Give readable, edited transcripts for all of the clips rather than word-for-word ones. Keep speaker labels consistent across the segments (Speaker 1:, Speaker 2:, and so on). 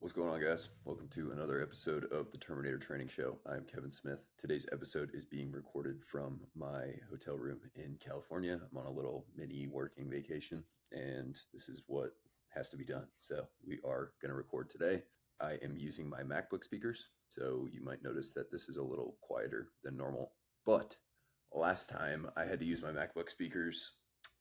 Speaker 1: What's going on, guys? Welcome to another episode of the Terminator Training Show. I'm Kevin Smith. Today's episode is being recorded from my hotel room in California. I'm on a little mini working vacation, and this is what has to be done. So we are going to record today. I am using my MacBook speakers, so you might notice that this is a little quieter than normal. But last time I had to use my MacBook speakers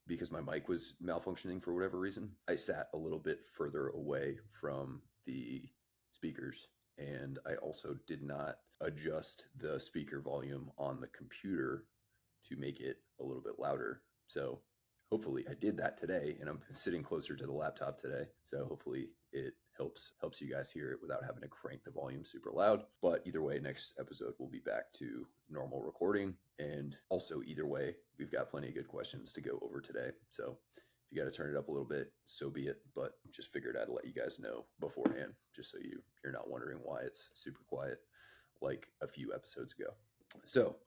Speaker 1: because my mic was malfunctioning for whatever reason. I sat a little bit further away from the speakers, and I also did not adjust the speaker volume on the computer to make it a little bit louder. So hopefully I did that today, and I'm sitting closer to the laptop today. So hopefully it helps you guys hear it without having to crank the volume super loud. But either way, next episode we'll be back to normal recording. And also either way, we've got plenty of good questions to go over today. So if you got to turn it up a little bit, so be it. But just figured I'd let you guys know beforehand, just so you're not wondering why it's super quiet like a few episodes ago. So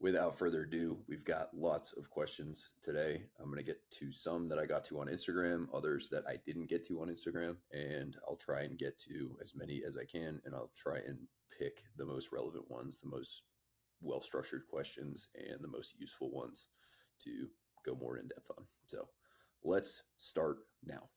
Speaker 1: without further ado, we've got lots of questions today. I'm going to get to some that I got to on Instagram, others that I didn't get to on Instagram, and I'll try and get to as many as I can, and I'll try and pick the most relevant ones, the most well-structured questions, and the most useful ones to go more in depth on. So let's start now.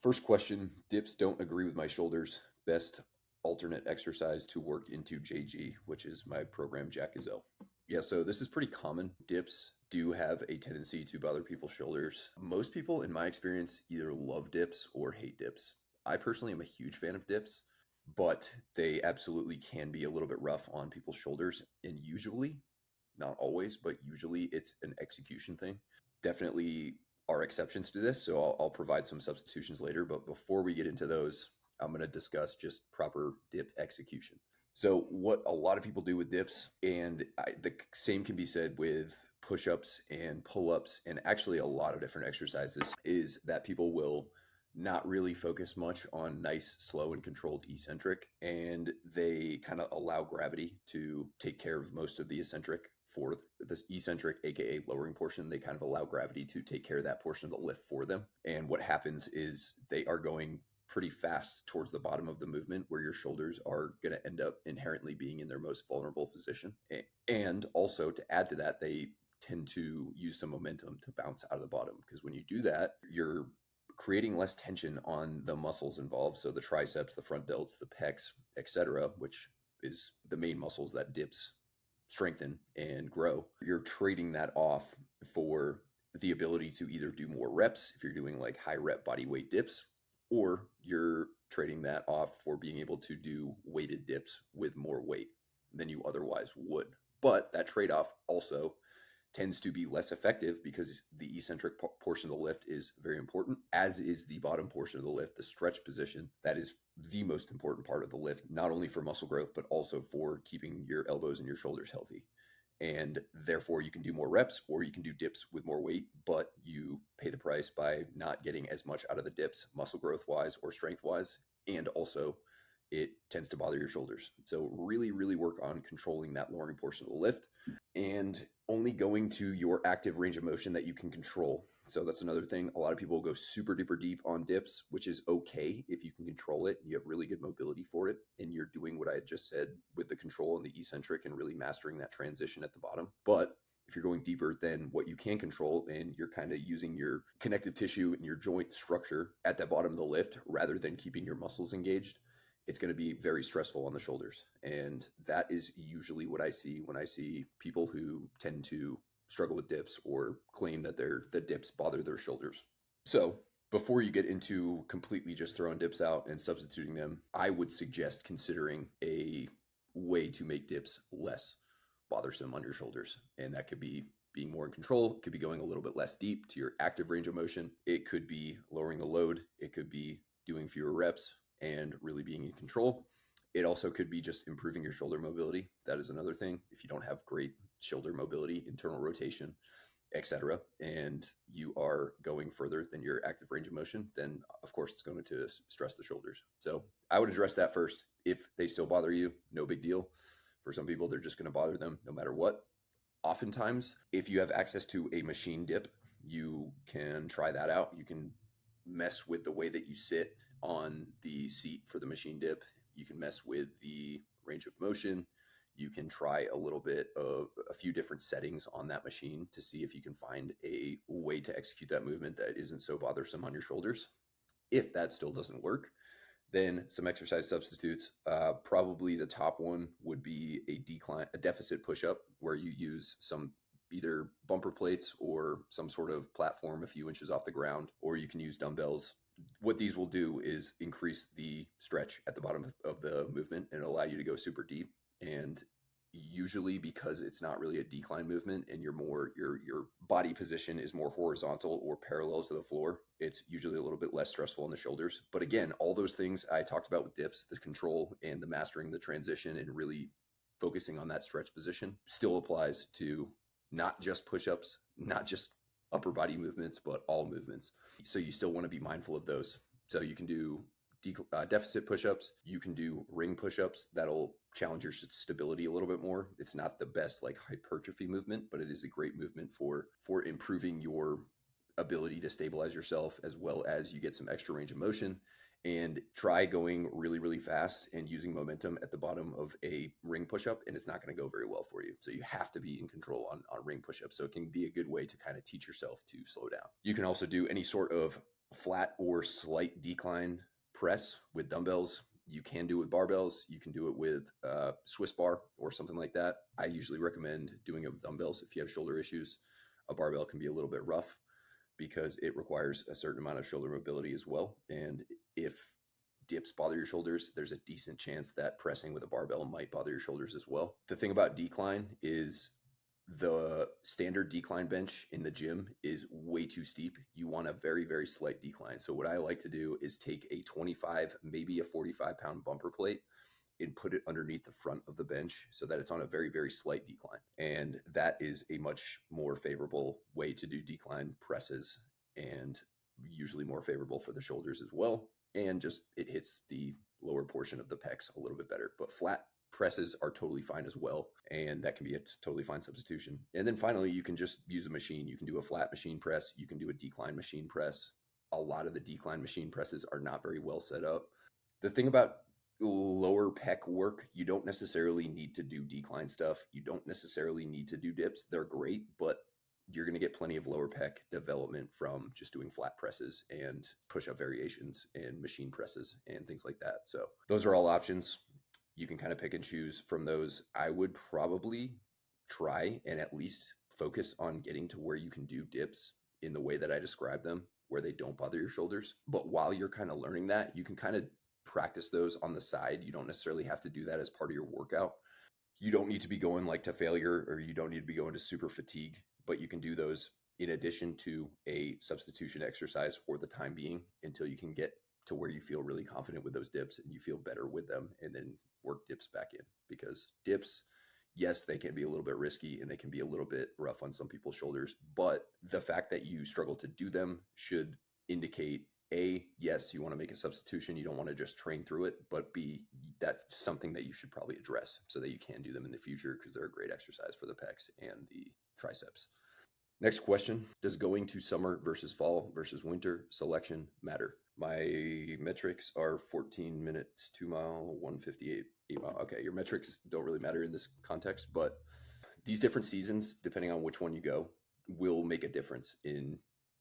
Speaker 1: First question, dips don't agree with my shoulders. Best alternate exercise to work into JG, which is my program Gazelle. Yeah, so this is pretty common. Dips do have a tendency to bother people's shoulders. Most people, in my experience, either love dips or hate dips. I personally am a huge fan of dips, but they absolutely can be a little bit rough on people's shoulders. And usually, not always, but usually it's an execution thing. Definitely are exceptions to this, so I'll provide some substitutions later. But before we get into those, I'm going to discuss just proper dip execution. So what a lot of people do with dips, and the same can be said with push-ups and pull-ups, and actually a lot of different exercises, is that people will not really focus much on nice, slow, and controlled eccentric, and they kind of allow gravity to take care of most of the eccentric. For this eccentric, aka lowering portion, they kind of allow gravity to take care of that portion of the lift for them. And what happens is they are going pretty fast towards the bottom of the movement, where your shoulders are going to end up inherently being in their most vulnerable position. And also, to add to that, they tend to use some momentum to bounce out of the bottom, because when you do that, you're creating less tension on the muscles involved. So the triceps, the front delts, the pecs, etc., which is the main muscles that dips strengthen and grow. You're trading that off for the ability to either do more reps if you're doing like high rep body weight dips, or you're trading that off for being able to do weighted dips with more weight than you otherwise would. But that trade-off also tends to be less effective, because the eccentric portion of the lift is very important, as is the bottom portion of the lift, the stretch position. That is the most important part of the lift, not only for muscle growth, but also for keeping your elbows and your shoulders healthy. And therefore you can do more reps, or you can do dips with more weight, but you pay the price by not getting as much out of the dips muscle growth wise or strength wise. And also it tends to bother your shoulders. So really, really work on controlling that lowering portion of the lift and only going to your active range of motion that you can control. So that's another thing. A lot of people go super duper deep on dips, which is okay if you can control it. You have really good mobility for it, and you're doing what I just said with the control and the eccentric and really mastering that transition at the bottom. But if you're going deeper than what you can control, and you're kind of using your connective tissue and your joint structure at the bottom of the lift rather than keeping your muscles engaged, it's going to be very stressful on the shoulders. And that is usually what I see when I see people who tend to struggle with dips or claim that the dips bother their shoulders. So before you get into completely just throwing dips out and substituting them, I would suggest considering a way to make dips less bothersome on your shoulders. And that could be being more in control. It could be going a little bit less deep to your active range of motion. It could be lowering the load. It could be doing fewer reps and really being in control. It also could be just improving your shoulder mobility. That is another thing. If you don't have great shoulder mobility, internal rotation, etc., and you are going further than your active range of motion, then of course it's going to stress the shoulders. So I would address that first. If they still bother you, no big deal. For some people, they're just going to bother them no matter what. Oftentimes, if you have access to a machine dip, you can try that out. You can mess with the way that you sit. on the seat for the machine dip. You can mess with the range of motion. You can try a little bit of a few different settings on that machine to see if you can find a way to execute that movement that isn't so bothersome on your shoulders. If that still doesn't work, then some exercise substitutes. Probably the top one would be a deficit push-up, where you use some either bumper plates or some sort of platform a few inches off the ground, or you can use dumbbells. What these will do is increase the stretch at the bottom of the movement and allow you to go super deep. And usually, because it's not really a decline movement and your body position is more horizontal or parallel to the floor, it's usually a little bit less stressful on the shoulders. But again, all those things I talked about with dips, the control and the mastering the transition and really focusing on that stretch position, still applies to not just push-ups, not just upper body movements, but all movements. So you still want to be mindful of those. So you can do deficit push-ups. You can do ring push-ups. That'll challenge your stability a little bit more. It's not the best like hypertrophy movement, but it is a great movement for improving your ability to stabilize yourself, as well as you get some extra range of motion. And try going really, really fast and using momentum at the bottom of a ring push-up, and it's not going to go very well for you. So you have to be in control on ring push-ups. So it can be a good way to kind of teach yourself to slow down. You can also do any sort of flat or slight decline press with dumbbells. You can do it with barbells. You can do it with Swiss bar or something like that. I usually recommend doing it with dumbbells if you have shoulder issues. A barbell can be a little bit rough because it requires a certain amount of shoulder mobility as well. And if dips bother your shoulders, there's a decent chance that pressing with a barbell might bother your shoulders as well. The thing about decline is the standard decline bench in the gym is way too steep. You want a very, very slight decline. So what I like to do is take a 25, maybe a 45-pound bumper plate and put it underneath the front of the bench so that it's on a very, very slight decline. And that is a much more favorable way to do decline presses, and usually more favorable for the shoulders as well. And just it hits the lower portion of the pecs a little bit better. But flat presses are totally fine as well, and that can be a totally fine substitution. And then finally, you can just use a machine. You can do a flat machine press. You can do a decline machine press. A lot of the decline machine presses are not very well set up. The thing about lower pec work, you don't necessarily need to do decline stuff. You don't necessarily need to do dips. They're great, but you're going to get plenty of lower pec development from just doing flat presses and push-up variations and machine presses and things like that. So those are all options. You can kind of pick and choose from those. I would probably try and at least focus on getting to where you can do dips in the way that I described them, where they don't bother your shoulders. But while you're kind of learning that, you can kind of practice those on the side. You don't necessarily have to do that as part of your workout. You don't need to be going like to failure, or you don't need to be going to super fatigue, but you can do those in addition to a substitution exercise for the time being until you can get to where you feel really confident with those dips and you feel better with them, and then work dips back in. Because dips, yes, they can be a little bit risky and they can be a little bit rough on some people's shoulders, but the fact that you struggle to do them should indicate A, yes, you want to make a substitution. You don't want to just train through it, but B, that's something that you should probably address so that you can do them in the future, because they're a great exercise for the pecs and the triceps. Next question: does going to summer versus fall versus winter selection matter? My metrics are 14 minutes, 2 mile, 158, 8 mile. Okay, your metrics don't really matter in this context, but these different seasons, depending on which one you go, will make a difference in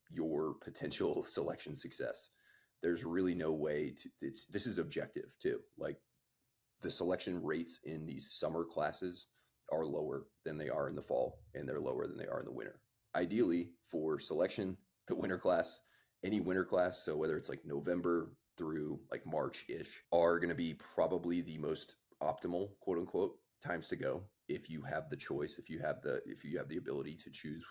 Speaker 1: your potential selection success. There's really no way to, this is objective too. Like, the selection rates in these summer classes are lower than they are in the fall, and they're lower than they are in the winter. Ideally, for selection, the winter class, any winter class, so whether it's like November through like March-ish, are going to be probably the most optimal, quote unquote, times to go. If you have the choice, if you have the ability to choose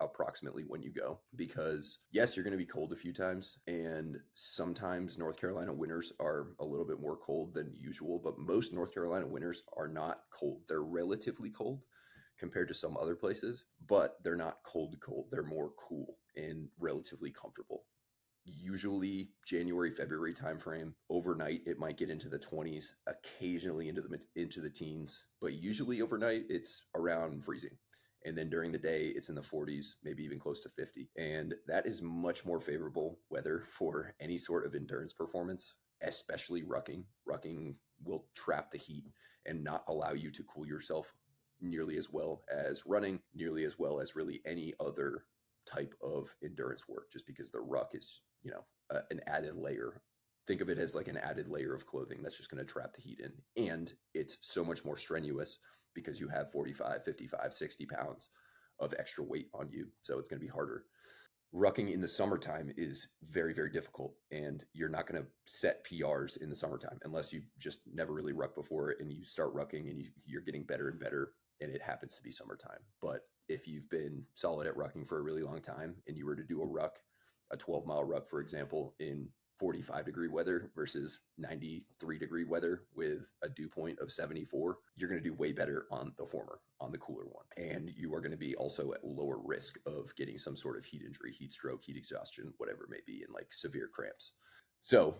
Speaker 1: approximately when you go, because yes, you're going to be cold a few times, and sometimes North Carolina winters are a little bit more cold than usual, but most North Carolina winters are not cold. They're relatively cold compared to some other places, but they're not cold. They're more cool and relatively comfortable. Usually January, February timeframe. Overnight, it might get into the 20s, occasionally into the teens, but usually overnight it's around freezing. And then during the day, it's in the 40s, maybe even close to 50. And that is much more favorable weather for any sort of endurance performance, especially rucking. Rucking will trap the heat and not allow you to cool yourself nearly as well as running, nearly as well as really any other type of endurance work, just because the ruck is, an added layer. Think of it as like an added layer of clothing that's just going to trap the heat in. And it's so much more strenuous because you have 45, 55, 60 pounds of extra weight on you. So it's going to be harder. Rucking in the summertime is very, very difficult. And you're not going to set PRs in the summertime unless you've just never really rucked before and you start rucking and you're getting better and better and it happens to be summertime. But if you've been solid at rucking for a really long time and you were to do a 12-mile ruck, for example, in 45-degree weather versus 93-degree weather with a dew point of 74, you're going to do way better on the former, on the cooler one. And you are going to be also at lower risk of getting some sort of heat injury, heat stroke, heat exhaustion, whatever it may be, and like severe cramps. So,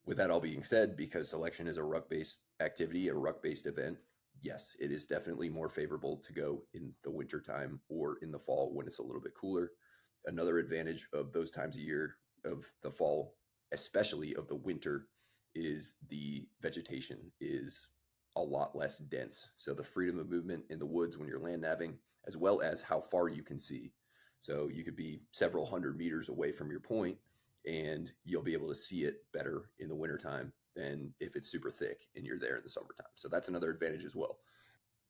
Speaker 1: with that all being said, because selection is a ruck-based activity, a ruck-based event, yes, it is definitely more favorable to go in the wintertime or in the fall when it's a little bit cooler. Another advantage of those times of year, of the fall, especially of the winter, is the vegetation is a lot less dense. So the freedom of movement in the woods when you're land nabbing, as well as how far you can see. So you could be several hundred meters away from your point and you'll be able to see it better in the wintertime than if it's super thick and you're there in the summertime. So that's another advantage as well.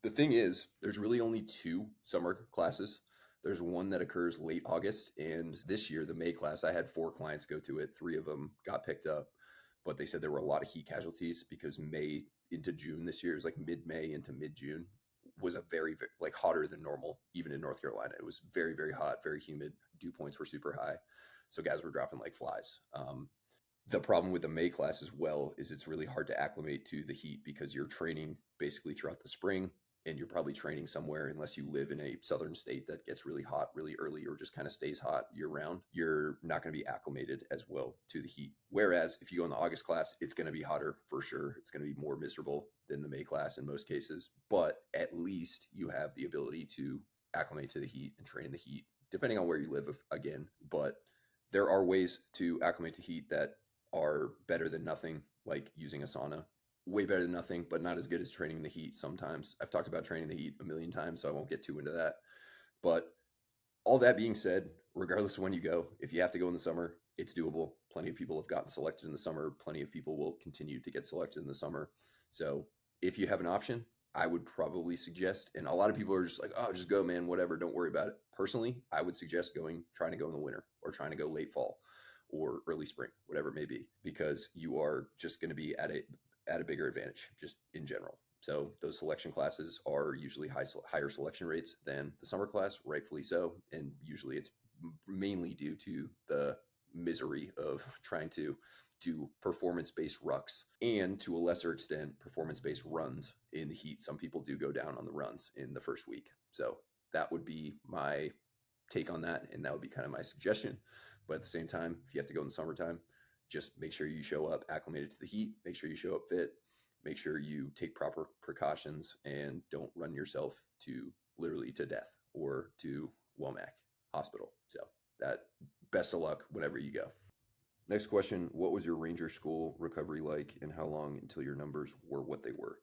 Speaker 1: The thing is, there's really only two summer classes. There's one that occurs late August, and this year, the May class, I had 4 clients go to it. 3 of them got picked up, but they said there were a lot of heat casualties because May into June this year, it was like mid-May into mid-June, was a very, very like hotter than normal, even in North Carolina. It was very, very hot, very humid. Dew points were super high. So guys were dropping like flies. The problem with the May class as well is it's really hard to acclimate to the heat because you're training basically throughout the spring and you're probably training somewhere, unless you live in a southern state that gets really hot really early or just kind of stays hot year round, you're not going to be acclimated as well to the heat. Whereas if you go in the August class, it's going to be hotter for sure. It's going to be more miserable than the May class in most cases, but at least you have the ability to acclimate to the heat and train in the heat, depending on where you live again. But there are ways to acclimate to heat that are better than nothing, like using a sauna. Way better than nothing, but not as good as training the heat sometimes. I've talked about training the heat a million times, so I won't get too into that. But all that being said, regardless of when you go, if you have to go in the summer, it's doable. Plenty of people have gotten selected in the summer. Plenty of people will continue to get selected in the summer. So if you have an option, I would probably suggest, and a lot of people are just like, oh, just go, man, whatever, don't worry about it. Personally, I would suggest trying to go in the winter or trying to go late fall or early spring, whatever it may be, because you are just going to be at a bigger advantage just in general. So those selection classes are usually higher selection rates than the summer class, rightfully so. And usually it's mainly due to the misery of trying to do performance-based rucks and to a lesser extent performance-based runs in the heat. Some people do go down on the runs in the first week. So that would be my take on that. And that would be kind of my suggestion. But at the same time, if you have to go in the summertime, just make sure you show up acclimated to the heat, make sure you show up fit, make sure you take proper precautions and don't run yourself to literally to death or to Womack Hospital. So that best of luck whenever you go. Next question, what was your Ranger School recovery like and how long until your numbers were what they were?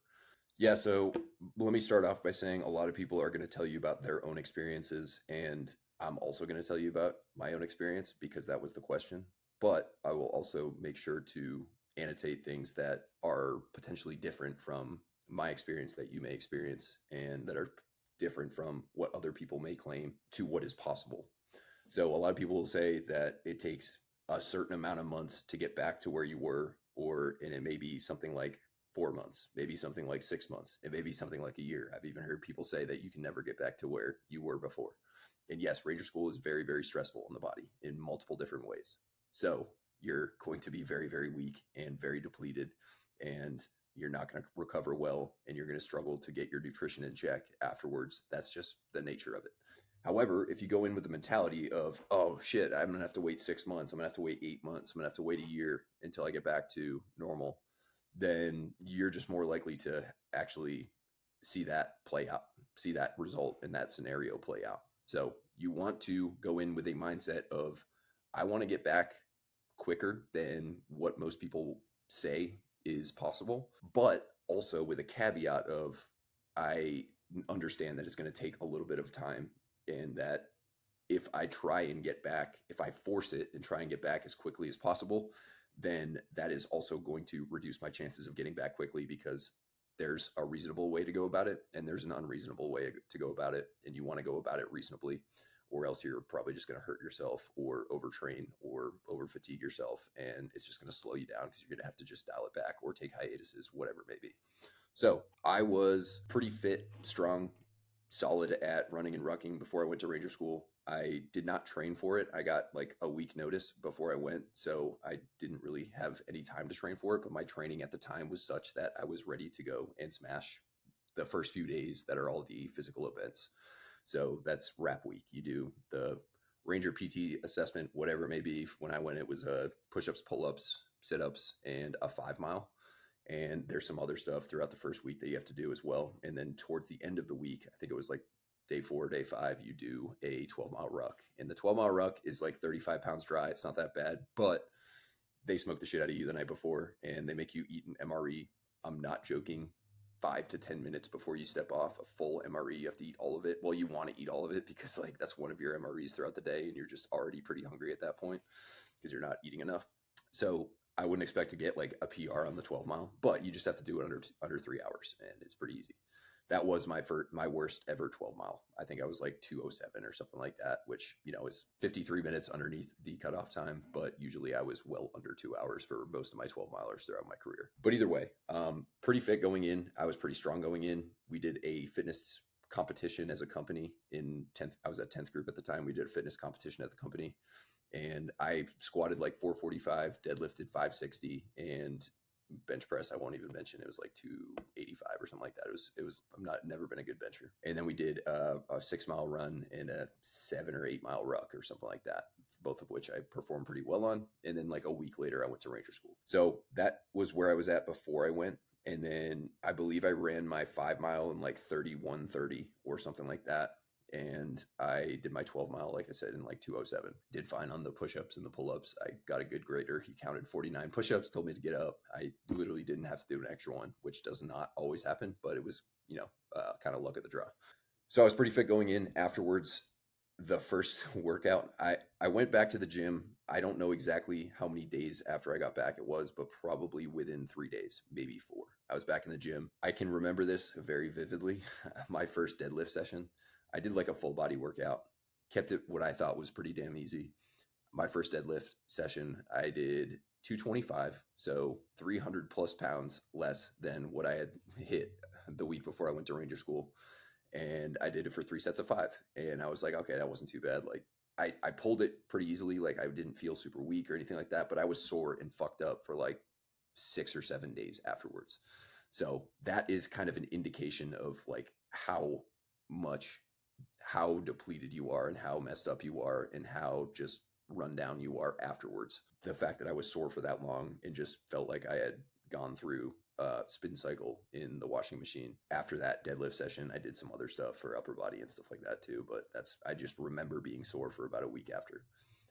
Speaker 1: Yeah, so let me start off by saying a lot of people are going to tell you about their own experiences, and I'm also going to tell you about my own experience because that was the question. But I will also make sure to annotate things that are potentially different from my experience that you may experience and that are different from what other people may claim to what is possible. So a lot of people will say that it takes a certain amount of months to get back to where you were, and it may be something like 4 months, maybe something like 6 months, it may be something like a year. I've even heard people say that you can never get back to where you were before. And yes, Ranger School is very, very stressful on the body in multiple different ways. So you're going to be very, very weak and very depleted, and you're not going to recover well, and you're going to struggle to get your nutrition in check afterwards. That's just the nature of it. However, if you go in with the mentality of, oh shit, I'm going to have to wait 6 months, I'm going to have to wait 8 months, I'm going to have to wait a year until I get back to normal, then you're just more likely to actually see that play out, see that result in that scenario play out. So you want to go in with a mindset of, I want to get back quicker than what most people say is possible, but also with a caveat of, I understand that it's going to take a little bit of time, and that if I try and get back, if I force it and try and get back as quickly as possible, then that is also going to reduce my chances of getting back quickly, because there's a reasonable way to go about it and there's an unreasonable way to go about it. And you want to go about it reasonably, or else you're probably just going to hurt yourself or overtrain or over fatigue yourself. And it's just going to slow you down, because you're going to have to just dial it back or take hiatuses, whatever it may be. So I was pretty fit, strong, solid at running and rucking before I went to Ranger School. I did not train for it. I got like a week notice before I went, so I didn't really have any time to train for it. But my training at the time was such that I was ready to go and smash the first few days that are all the physical events. So that's wrap week. You do the Ranger PT assessment, whatever it may be. When I went, it was push-ups, pull-ups, sit-ups, and a 5 mile. And there's some other stuff throughout the first week that you have to do as well. And then towards the end of the week, I think it was like day 4, day 5, you do a 12-mile ruck. And the 12-mile ruck is like 35 pounds dry. It's not that bad, but they smoke the shit out of you the night before, and they make you eat an MRE. I'm not joking. 5 to 10 minutes before you step off a full MRE, you have to eat all of it. Well, you want to eat all of it because like that's one of your MREs throughout the day, and you're just already pretty hungry at that point because you're not eating enough. So I wouldn't expect to get like a PR on the 12 mile, but you just have to do it under 3 hours, and it's pretty easy. That was my worst ever 12 mile. I think I was like 2:07 or something like that, which, is 53 minutes underneath the cutoff time. But usually I was well under 2 hours for most of my 12 milers throughout my career. But either way, pretty fit going in. I was pretty strong going in. We did a fitness competition as a company in 10th. I was at 10th group at the time. We did a fitness competition at the company, and I squatted like 445, deadlifted 560, and bench press I won't even mention. It was like 285 or something like that. It was never been a good bencher. And then we did a 6 mile run and a 7 or 8 mile ruck or something like that, both of which I performed pretty well on. And then like a week later I went to Ranger School. So that was where I was at before I went. And then I believe I ran my 5 mile in like 31:30 or something like that. And I did my 12 mile, like I said, in like 2:07. Did fine on the push-ups and the pull-ups. I got a good grader. He counted 49 push-ups, told me to get up. I literally didn't have to do an extra one, which does not always happen, but it was, kind of luck of the draw. So I was pretty fit going in. Afterwards, the first workout, I went back to the gym. I don't know exactly how many days after I got back it was, but probably within 3 days, maybe 4. I was back in the gym. I can remember this very vividly. My first deadlift session, I did like a full body workout, kept it what I thought was pretty damn easy. My first deadlift session, I did 225, so 300 plus pounds less than what I had hit the week before I went to Ranger School. And I did it for 3 sets of 5. And I was like, okay, that wasn't too bad. Like I pulled it pretty easily. Like I didn't feel super weak or anything like that, but I was sore and fucked up for like 6 or 7 days afterwards. So that is kind of an indication of like how depleted you are and how messed up you are and how just run down you are afterwards. The fact that I was sore for that long and just felt like I had gone through a spin cycle in the washing machine. After that deadlift session, I did some other stuff for upper body and stuff like that too, but I just remember being sore for about a week after.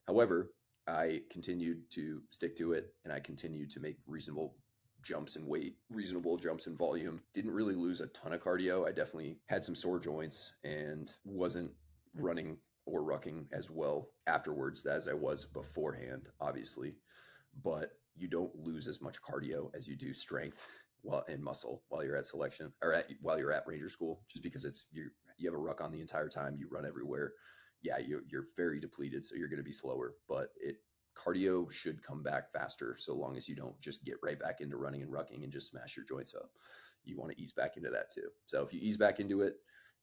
Speaker 1: However, I continued to stick to it, and I continued to make reasonable jumps in weight, reasonable jumps in volume. Didn't really lose a ton of cardio. I definitely had some sore joints and wasn't running or rucking as well afterwards as I was beforehand, obviously. But you don't lose as much cardio as you do strength and muscle while you're at selection or while you're at Ranger School, just because you have a ruck on the entire time, you run everywhere. Yeah, you're very depleted, so you're going to be slower, but cardio should come back faster, so long as you don't just get right back into running and rucking and just smash your joints up. You want to ease back into that too. So if you ease back into it,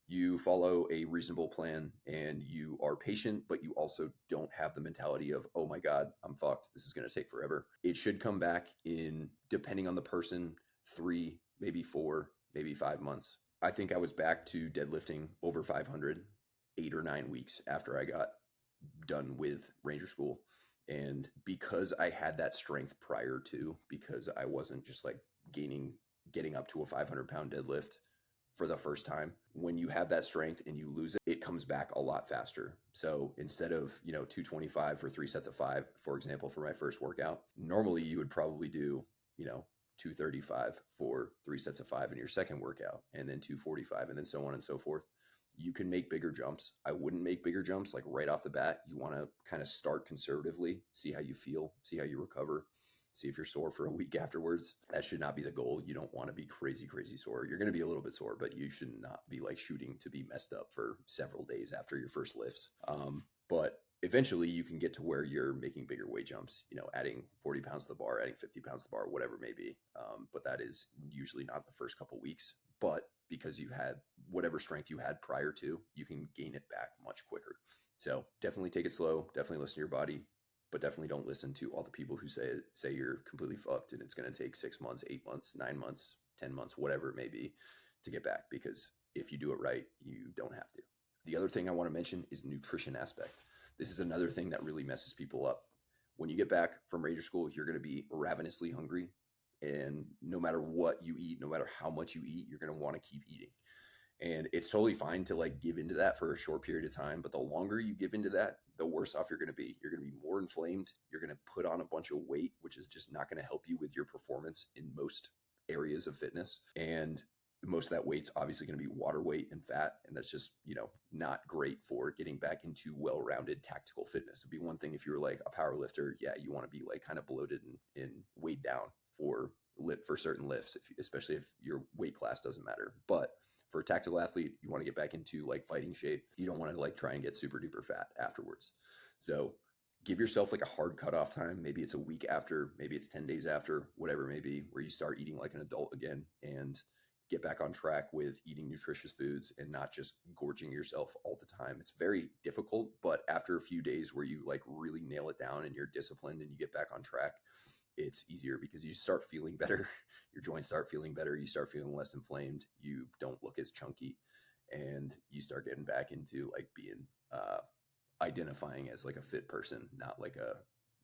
Speaker 1: you follow a reasonable plan and you are patient, but you also don't have the mentality of, oh my God, I'm fucked, this is going to take forever. It should come back in, depending on the person, 3, maybe 4, maybe 5 months. I think I was back to deadlifting over 500 8 or 9 weeks after I got done with Ranger School. And because I had that strength prior to, because I wasn't just like getting up to a 500-pound deadlift for the first time. When you have that strength and you lose it, it comes back a lot faster. So instead of, 225 for 3 sets of 5, for example, for my first workout, normally you would probably do, 235 for 3 sets of 5 in your second workout, and then 245, and then so on and so forth. You can make bigger jumps. I wouldn't make bigger jumps like right off the bat. You want to kind of start conservatively, see how you feel, see how you recover, see if you're sore for a week afterwards. That should not be the goal. You don't want to be crazy, crazy sore. You're going to be a little bit sore, but you should not be like shooting to be messed up for several days after your first lifts. But eventually you can get to where you're making bigger weight jumps, adding 40 pounds to the bar, adding 50 pounds to the bar, whatever it may be. But that is usually not the first couple weeks. But because you had whatever strength you had prior to, you can gain it back much quicker. So definitely take it slow. Definitely listen to your body, but definitely don't listen to all the people who say you're completely fucked and it's going to take 6 months, 8 months, 9 months, 10 months, whatever it may be to get back. Because if you do it right, you don't have to. The other thing I want to mention is the nutrition aspect. This is another thing that really messes people up. When you get back from Ranger School, you're going to be ravenously hungry. And no matter what you eat, no matter how much you eat, you're going to want to keep eating. And it's totally fine to like give into that for a short period of time. But the longer you give into that, the worse off you're going to be. You're going to be more inflamed. You're going to put on a bunch of weight, which is just not going to help you with your performance in most areas of fitness. And most of that weight's obviously going to be water weight and fat. And that's just, not great for getting back into well-rounded tactical fitness. It'd be one thing if you were like a power lifter. Yeah, you want to be like kind of bloated and weighed down for certain lifts, especially if your weight class doesn't matter. But for a tactical athlete, you want to get back into like fighting shape. You don't want to like try and get super duper fat afterwards. So give yourself like a hard cutoff time. Maybe it's a week after, maybe it's 10 days after, whatever it may be, where you start eating like an adult again and get back on track with eating nutritious foods and not just gorging yourself all the time. It's very difficult, but after a few days where you like really nail it down and you're disciplined and you get back on track, it's easier because you start feeling better. Your joints start feeling better. You start feeling less inflamed. You don't look as chunky, and you start getting back into like being identifying as like a fit person, not like a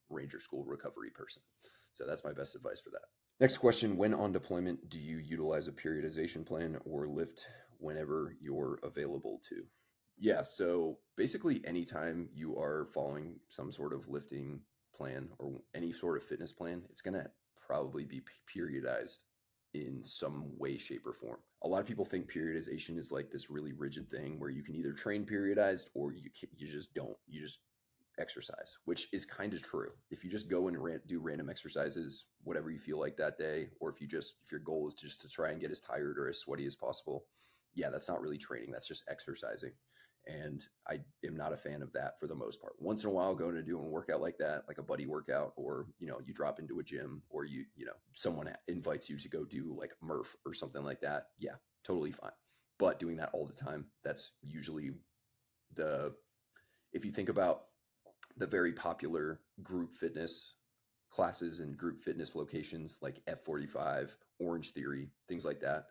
Speaker 1: Ranger School recovery person. So that's my best advice for that. Next question: when on deployment, do you utilize a periodization plan or lift whenever you're available to? Yeah, so basically anytime you are following some sort of lifting plan or any sort of fitness plan, it's going to probably be periodized in some way, shape, or form. A lot of people think periodization is like this really rigid thing where you can either train periodized or you just don't. You just exercise, which is kind of true. If you just go and do random exercises, whatever you feel like that day, or if your goal is just to try and get as tired or as sweaty as possible, yeah, that's not really training. That's just exercising. And I am not a fan of that for the most part. Once in a while, going to do a workout like that, like a buddy workout, or, you drop into a gym or someone invites you to go do like Murph or something like that. Yeah, totally fine. But doing that all the time, that's usually if you think about the very popular group fitness classes and group fitness locations like F45, Orange Theory, things like that,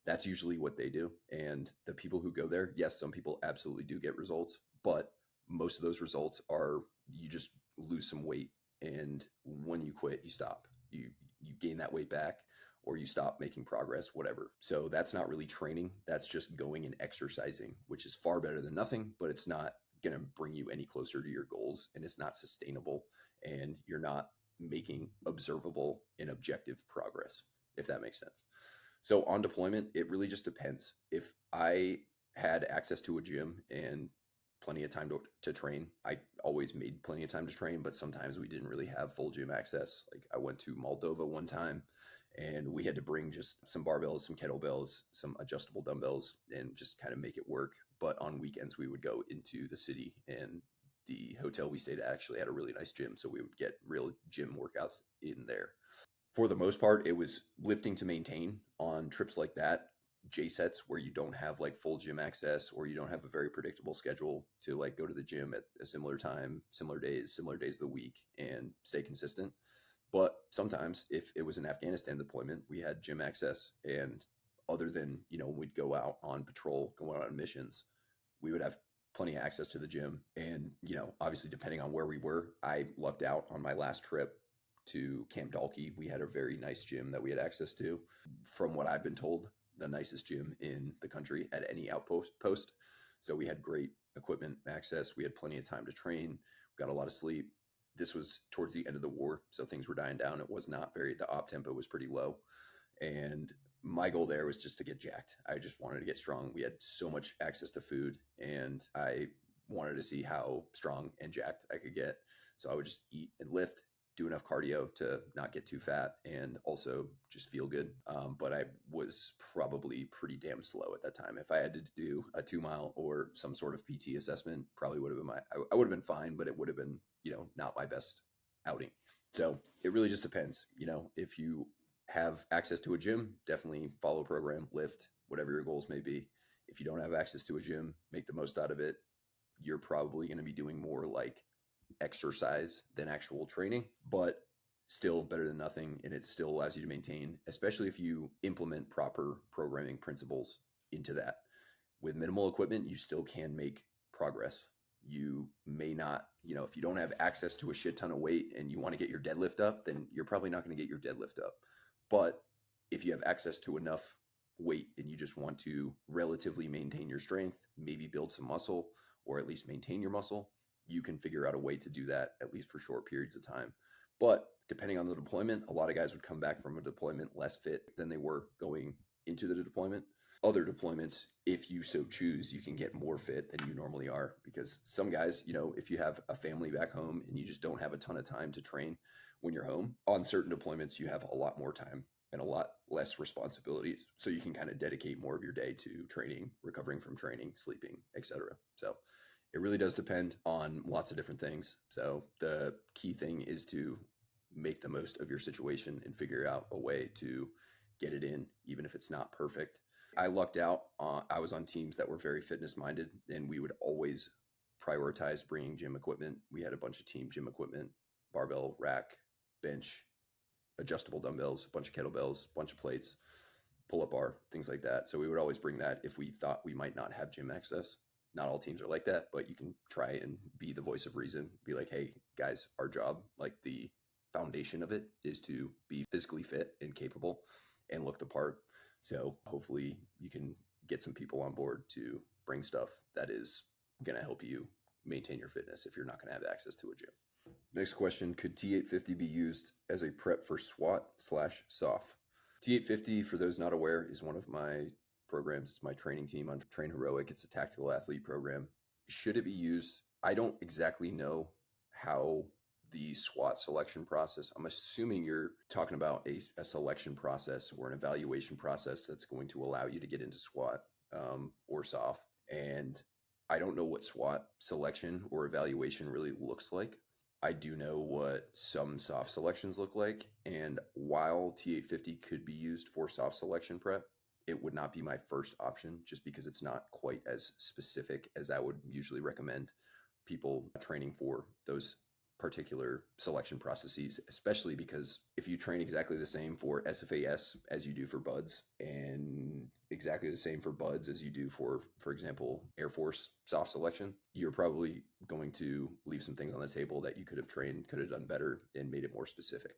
Speaker 1: that's usually what they do. And the people who go there, yes, some people absolutely do get results, but most of those results are you just lose some weight. And when you quit, you stop. You gain that weight back or you stop making progress, whatever. So that's not really training. That's just going and exercising, which is far better than nothing, but it's not going to bring you any closer to your goals, and it's not sustainable, and you're not making observable and objective progress, if that makes sense. So on deployment, it really just depends. If I had access to a gym and plenty of time to train, I always made plenty of time to train, but sometimes we didn't really have full gym access. Like I went to Moldova one time and we had to bring just some barbells, some kettlebells, some adjustable dumbbells, and just kind of make it work. But on weekends, we would go into the city, and the hotel we stayed at actually had a really nice gym. So we would get real gym workouts in there. For the most part, it was lifting to maintain on trips like that, J sets where you don't have like full gym access or you don't have a very predictable schedule to like go to the gym at a similar time, similar days of the week and stay consistent. But sometimes if it was an Afghanistan deployment, we had gym access, and other than, we'd go out on patrol, going out on missions, we would have plenty of access to the gym. And, obviously depending on where we were, I lucked out on my last trip to Camp Dalkey. We had a very nice gym that we had access to. From what I've been told, the nicest gym in the country at any outpost. So we had great equipment access. We had plenty of time to train. We got a lot of sleep. This was towards the end of the war, so things were dying down. It was not very, the op tempo was pretty low. And my goal there was just to get jacked. I just wanted to get strong. We had so much access to food, and I wanted to see how strong and jacked I could get. So I would just eat and lift, do enough cardio to not get too fat, and also just feel good. But I was probably pretty damn slow at that time. If I had to do a 2 mile or some sort of PT assessment, probably would have been I would have been fine, but it would have been, not my best outing. So it really just depends. If you have access to a gym, definitely follow a program, lift, whatever your goals may be. If you don't have access to a gym, make the most out of it. You're probably going to be doing more like exercise than actual training, but still better than nothing. And it still allows you to maintain, especially if you implement proper programming principles into that. With minimal equipment, you still can make progress. You may not, if you don't have access to a shit ton of weight and you want to get your deadlift up, then you're probably not going to get your deadlift up. But if you have access to enough weight and you just want to relatively maintain your strength, maybe build some muscle, or at least maintain your muscle, you can figure out a way to do that, at least for short periods of time. But depending on the deployment, a lot of guys would come back from a deployment less fit than they were going into the deployment. Other deployments, if you so choose, you can get more fit than you normally are, because some guys, if you have a family back home and you just don't have a ton of time to train when you're home, on certain deployments, you have a lot more time and a lot less responsibilities. So you can kind of dedicate more of your day to training, recovering from training, sleeping, etc. So it really does depend on lots of different things. So the key thing is to make the most of your situation and figure out a way to get it in, even if it's not perfect. I lucked out. I was on teams that were very fitness minded, and we would always prioritize bringing gym equipment. We had a bunch of team gym equipment, barbell, rack, bench, adjustable dumbbells, a bunch of kettlebells, a bunch of plates, pull-up bar, things like that. So we would always bring that if we thought we might not have gym access. Not all teams are like that, but you can try and be the voice of reason. Be like, hey, guys, our job, like the foundation of it, is to be physically fit and capable and look the part. So hopefully you can get some people on board to bring stuff that is going to help you maintain your fitness if you're not going to have access to a gym. Next question, could T850 be used as a prep for SWAT/SOF? T850, for those not aware, is one of my programs. It's my training team on Train Heroic. It's a tactical athlete program. Should it be used? I don't exactly know how the SWAT selection process, I'm assuming you're talking about a selection process or an evaluation process that's going to allow you to get into SWAT or SOF. And I don't know what SWAT selection or evaluation really looks like. I do know what some SOF selections look like. And while T850 could be used for SOF selection prep, it would not be my first option, just because it's not quite as specific as I would usually recommend people training for those particular selection processes, especially because if you train exactly the same for SFAS as you do for BUDS, and exactly the same for BUDS as you do for example, Air Force SOF selection, you're probably going to leave some things on the table that you could have trained, could have done better, and made it more specific.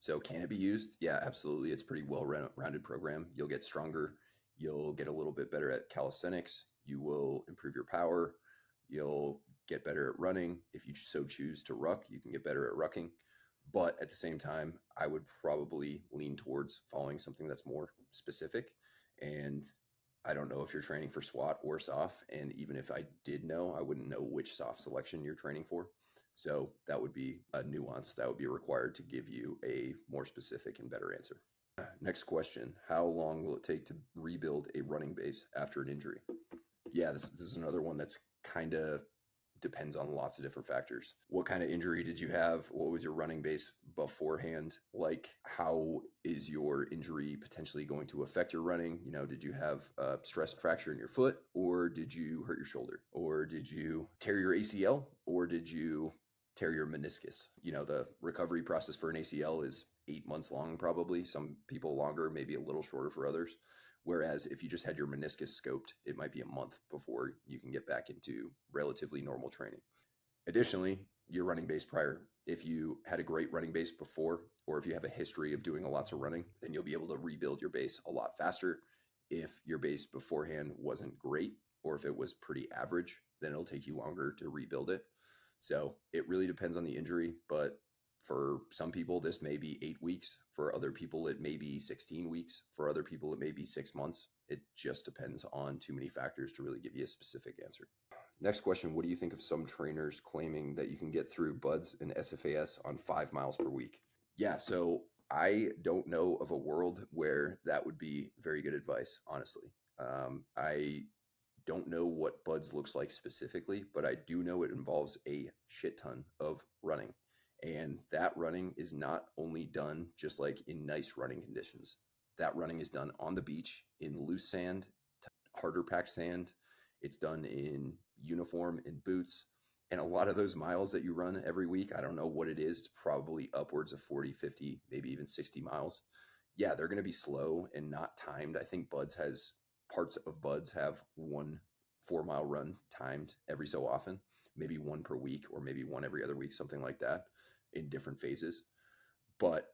Speaker 1: So can it be used? Yeah, absolutely. It's a pretty well-rounded program. You'll get stronger. You'll get a little bit better at calisthenics. You will improve your power. You'll get better at running. If you so choose to ruck, you can get better at rucking. But at the same time, I would probably lean towards following something that's more specific. And I don't know if you're training for SWAT or SOF. And even if I did know, I wouldn't know which SOF selection you're training for. So that would be a nuance that would be required to give you a more specific and better answer. Next question, how long will it take to rebuild a running base after an injury? Yeah, this is another one that's kind of depends on lots of different factors. What kind of injury did you have? What was your running base beforehand like? How is your injury potentially going to affect your running? Did you have a stress fracture in your foot, or did you hurt your shoulder, or did you tear your ACL, or did you tear your meniscus? The recovery process for an ACL is 8 months long, probably. Some people longer, maybe a little shorter for others. Whereas if you just had your meniscus scoped, it might be a month before you can get back into relatively normal training. Additionally, your running base prior. If you had a great running base before, or if you have a history of doing lots of running, then you'll be able to rebuild your base a lot faster If your base beforehand wasn't great, or if it was pretty average, then it'll take you longer to rebuild it. So it really depends on the injury, but for some people, this may be 8 weeks. For other people, it may be 16 weeks. For other people, it may be 6 months. It just depends on too many factors to really give you a specific answer. Next question. What do you think of some trainers claiming that you can get through BUDS and SFAS on 5 miles per week? Yeah, so I don't know of a world where that would be very good advice, honestly. I don't know what BUDS looks like specifically, but I do know it involves a shit ton of running. And that running is not only done just like in nice running conditions. That running is done on the beach in loose sand, harder packed sand. It's done in uniform, in boots. And a lot of those miles that you run every week, I don't know what it is. It's probably upwards of 40, 50, maybe even 60 miles. Yeah, they're going to be slow and not timed. I think parts of BUDS have 1 4 mile run timed every so often, maybe one per week or maybe one every other week, something like that in different phases. But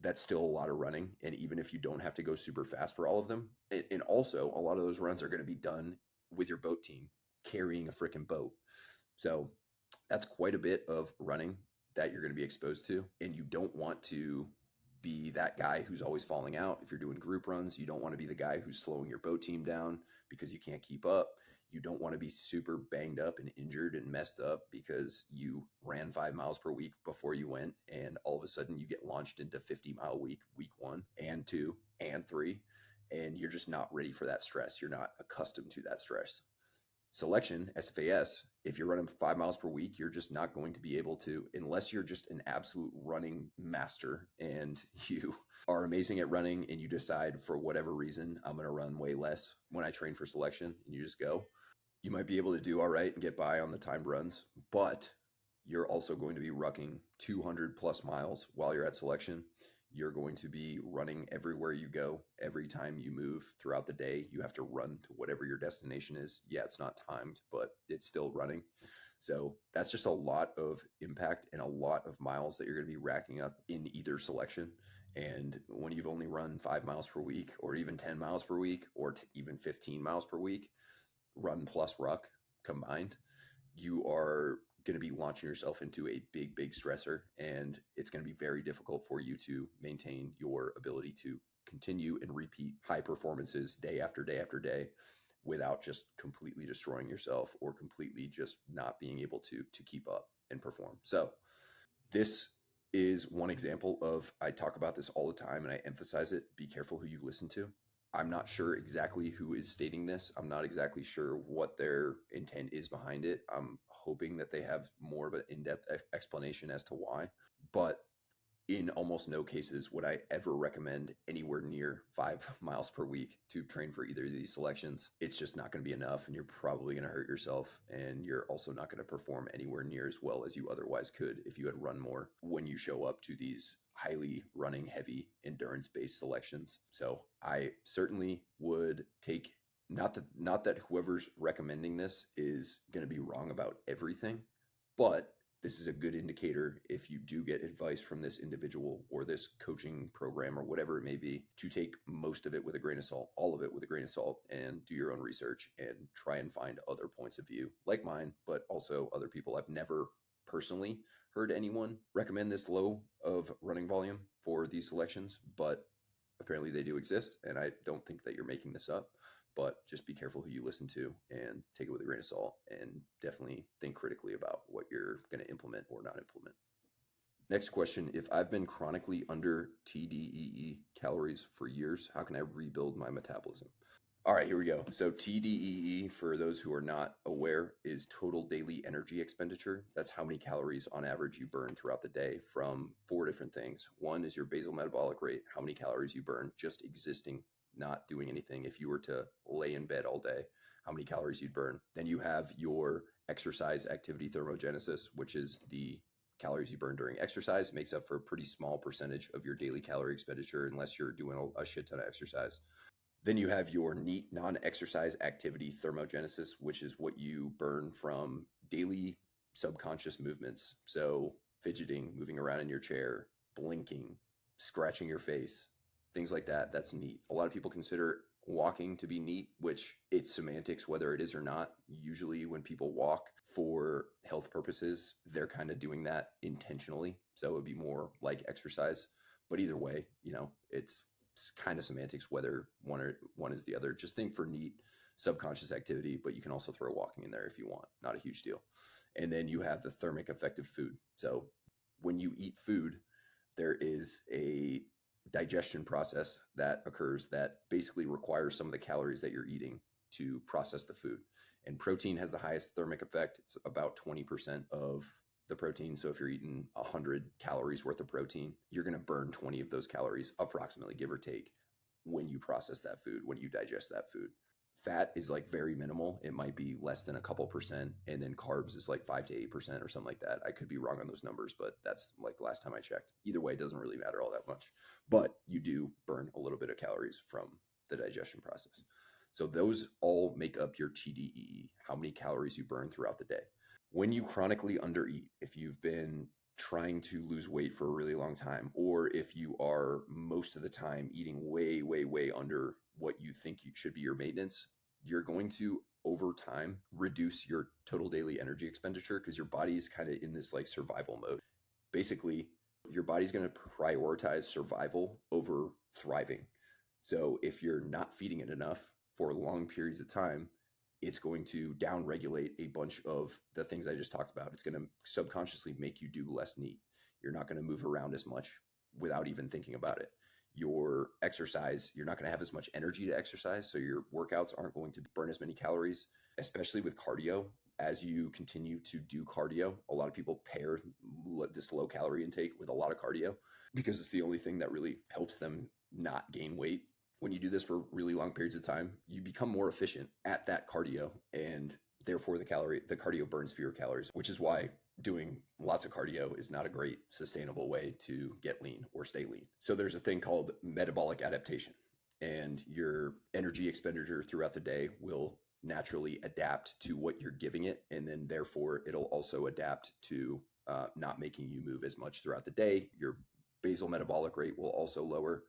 Speaker 1: that's still a lot of running. And even if you don't have to go super fast for all of them, and also a lot of those runs are going to be done with your boat team carrying a freaking boat. So that's quite a bit of running that you're going to be exposed to. And you don't want to be that guy who's always falling out. If you're doing group runs, you don't want to be the guy who's slowing your boat team down because you can't keep up. You don't want to be super banged up and injured and messed up because you ran 5 miles per week before you went. And all of a sudden you get launched into 50-mile week 1 and 2 and 3. And you're just not ready for that stress. You're not accustomed to that stress. Selection, SFAS, if you're running 5 miles per week, you're just not going to be able to, unless you're just an absolute running master and you are amazing at running and you decide for whatever reason, I'm going to run way less when I train for selection, and you just go. You might be able to do all right and get by on the timed runs, but you're also going to be rucking 200 plus miles while you're at selection. You're going to be running everywhere you go. Every time you move throughout the day, you have to run to whatever your destination is. Yeah, it's not timed, but it's still running. So that's just a lot of impact and a lot of miles that you're going to be racking up in either selection. And when you've only run 5 miles per week, or even 10 miles per week, or even 15 miles per week, run plus ruck combined, you are going to be launching yourself into a big stressor, and it's going to be very difficult for you to maintain your ability to continue and repeat high performances day after day after day without just completely destroying yourself or completely just not being able to keep up and perform. So this is one example of, I talk about this all the time and I emphasize it, be careful who you listen to. I'm not sure exactly who is stating this. I'm not exactly sure what their intent is behind it. I'm hoping that they have more of an in-depth explanation as to why. But in almost no cases would I ever recommend anywhere near 5 miles per week to train for either of these selections. It's just not going to be enough, and you're probably going to hurt yourself, and you're also not going to perform anywhere near as well as you otherwise could if you had run more when you show up to these highly running heavy endurance based selections. So I certainly would take, not that whoever's recommending this is going to be wrong about everything, but this is a good indicator if you do get advice from this individual or this coaching program or whatever it may be, to take most of it with a grain of salt, all of it with a grain of salt, and do your own research and try and find other points of view like mine, but also other people. I've never personally heard anyone recommend this low of running volume for these selections, but apparently they do exist, and I don't think that you're making this up. But just be careful who you listen to and take it with a grain of salt, and definitely think critically about what you're going to implement or not implement. Next question. If I've been chronically under TDEE calories for years, how can I rebuild my metabolism? All right, here we go. So TDEE, for those who are not aware, is total daily energy expenditure. That's how many calories on average you burn throughout the day from 4 different things. One is your basal metabolic rate, how many calories you burn just existing, not doing anything. If you were to lay in bed all day, how many calories you'd burn. Then you have your exercise activity thermogenesis, which is the calories you burn during exercise. It makes up for a pretty small percentage of your daily calorie expenditure unless you're doing a shit ton of exercise. Then you have your NEAT, non-exercise activity thermogenesis, which is what you burn from daily subconscious movements. So fidgeting, moving around in your chair, blinking, scratching your face, things like that. That's NEAT. A lot of people consider walking to be neat, which it's semantics whether it is or not. Usually when people walk for health purposes, they're kind of doing that intentionally. So it would be more like exercise. But either way, it's kind of semantics whether one is the other. Just think for neat subconscious activity, but you can also throw walking in there if you want. Not a huge deal. And then you have the thermic effect of food. So when you eat food, there is a digestion process that occurs that basically requires some of the calories that you're eating to process the food. And protein has the highest thermic effect. It's about 20% of the protein. So if you're eating 100 calories worth of protein, you're going to burn 20 of those calories, approximately, give or take, when you process that food, when you digest that food. Fat is like very minimal. It might be less than a couple percent. And then carbs is like 5 to 8% or something like that. I could be wrong on those numbers, but that's like the last time I checked. Either way, it doesn't really matter all that much. But you do burn a little bit of calories from the digestion process. So those all make up your TDEE, how many calories you burn throughout the day. When you chronically undereat, if you've been trying to lose weight for a really long time, or if you are most of the time eating way, way, way under what you think you should be your maintenance, you're going to over time reduce your total daily energy expenditure because your body is kind of in this like survival mode. Basically, your body's going to prioritize survival over thriving. So if you're not feeding it enough for long periods of time, it's going to downregulate a bunch of the things I just talked about. It's going to subconsciously make you do less NEAT. You're not going to move around as much without even thinking about it. Your exercise, you're not going to have as much energy to exercise. So your workouts aren't going to burn as many calories, especially with cardio. As you continue to do cardio, a lot of people pair this low calorie intake with a lot of cardio because it's the only thing that really helps them not gain weight. When you do this for really long periods of time, you become more efficient at that cardio, and therefore the cardio burns fewer calories, which is why doing lots of cardio is not a great sustainable way to get lean or stay lean. So there's a thing called metabolic adaptation, and your energy expenditure throughout the day will naturally adapt to what you're giving it, and then therefore it'll also adapt to not making you move as much throughout the day. Your basal metabolic rate will also lower,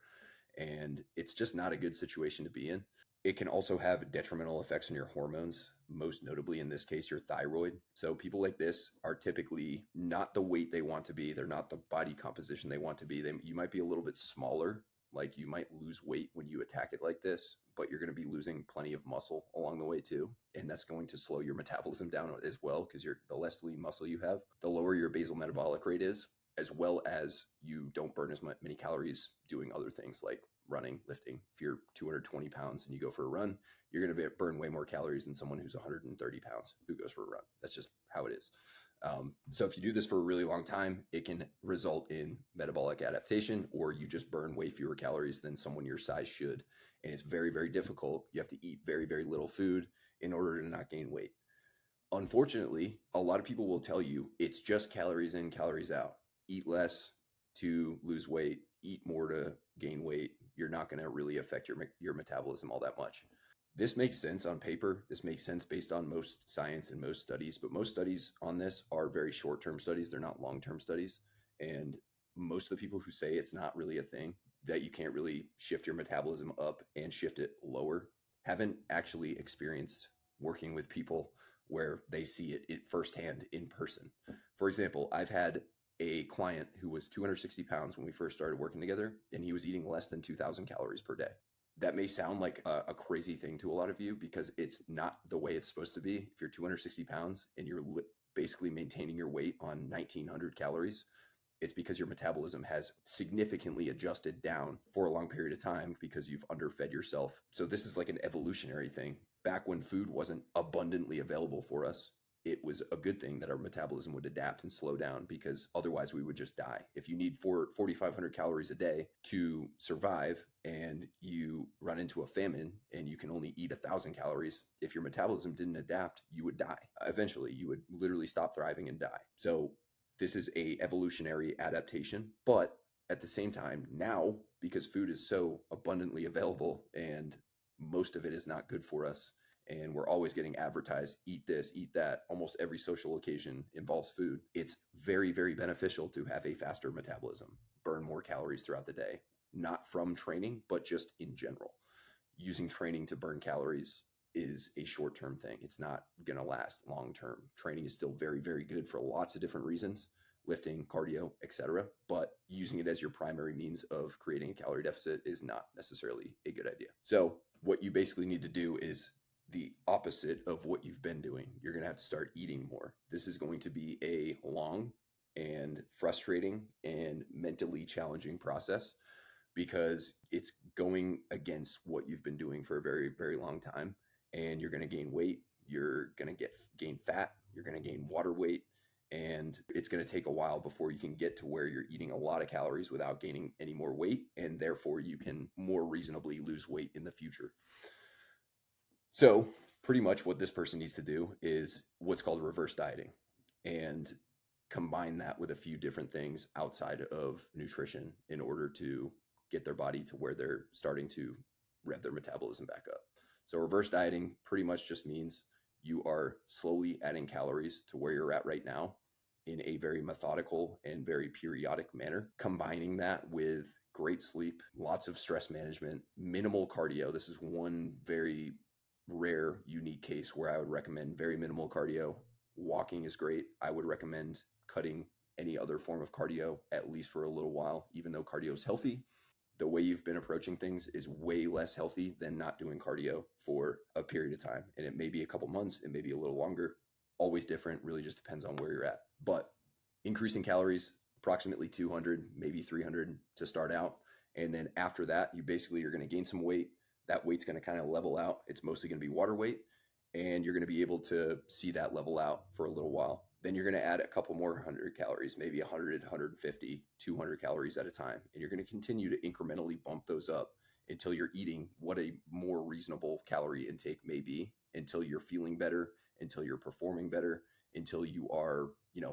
Speaker 1: and it's just not a good situation to be in. It can also have detrimental effects on your hormones, most notably in this case, your thyroid. So people like this are typically not the weight they want to be. They're not the body composition they want to be. You might be a little bit smaller, like you might lose weight when you attack it like this, but you're going to be losing plenty of muscle along the way too. And that's going to slow your metabolism down as well, because the less lean muscle you have, the lower your basal metabolic rate is, as well as you don't burn as many calories doing other things like running, lifting. If you're 220 pounds and you go for a run, you're going to burn way more calories than someone who's 130 pounds who goes for a run. That's just how it is. So if you do this for a really long time, it can result in metabolic adaptation, or you just burn way fewer calories than someone your size should. And it's very, very difficult. You have to eat very, very little food in order to not gain weight. Unfortunately, a lot of people will tell you it's just calories in, calories out. Eat less to lose weight, eat more to gain weight. You're not going to really affect your metabolism all that much. This makes sense on paper. This makes sense based on most science and most studies, but most studies on this are very short-term studies. They're not long-term studies. And most of the people who say it's not really a thing, that you can't really shift your metabolism up and shift it lower, haven't actually experienced working with people where they see it firsthand in person. For example, I've had a client who was 260 pounds when we first started working together, and he was eating less than 2,000 calories per day. That may sound like a crazy thing to a lot of you because it's not the way it's supposed to be. If you're 260 pounds and you're basically maintaining your weight on 1,900 calories, it's because your metabolism has significantly adjusted down for a long period of time because you've underfed yourself. So this is like an evolutionary thing. Back when food wasn't abundantly available for us, it was a good thing that our metabolism would adapt and slow down, because otherwise we would just die. If you need 4,500 calories a day to survive and you run into a famine and you can only eat 1,000 calories, if your metabolism didn't adapt, you would die. Eventually, you would literally stop thriving and die. So this is a evolutionary adaptation, but at the same time, now, because food is so abundantly available and most of it is not good for us, and we're always getting advertised, eat this, eat that. Almost every social occasion involves food. It's very, very beneficial to have a faster metabolism, burn more calories throughout the day, not from training, but just in general. using training to burn calories is a short-term thing. It's not going to last long-term. Training is still very, very good for lots of different reasons, lifting, cardio, etc. But using it as your primary means of creating a calorie deficit is not necessarily a good idea. So what you basically need to do is the opposite of what you've been doing. You're going to have to start eating more. This is going to be a long and frustrating and mentally challenging process because it's going against what you've been doing for a very, very long time. And you're going to gain weight, you're going to gain fat, you're going to gain water weight, and it's going to take a while before you can get to where you're eating a lot of calories without gaining any more weight, and therefore you can more reasonably lose weight in the future. So pretty much what this person needs to do is what's called reverse dieting, and combine that with a few different things outside of nutrition in order to get their body to where they're starting to rev their metabolism back up. So reverse dieting pretty much just means you are slowly adding calories to where you're at right now in a very methodical and very periodic manner, combining that with great sleep, lots of stress management, minimal cardio. This is one very rare, unique case where I would recommend very minimal cardio. Walking is great. I would recommend cutting any other form of cardio, at least for a little while, even though cardio is healthy. The way you've been approaching things is way less healthy than not doing cardio for a period of time. And it may be a couple months, it may be a little longer, always different, really just depends on where you're at. But increasing calories, approximately 200, maybe 300 to start out. And then after that, you basically are going to gain some weight. That weight's going to kind of level out. It's mostly going to be water weight. And you're going to be able to see that level out for a little while. Then you're going to add a couple more 100 calories, maybe 100, 150, 200 calories at a time. And you're going to continue to incrementally bump those up until you're eating what a more reasonable calorie intake may be, until you're feeling better, until you're performing better, until you are,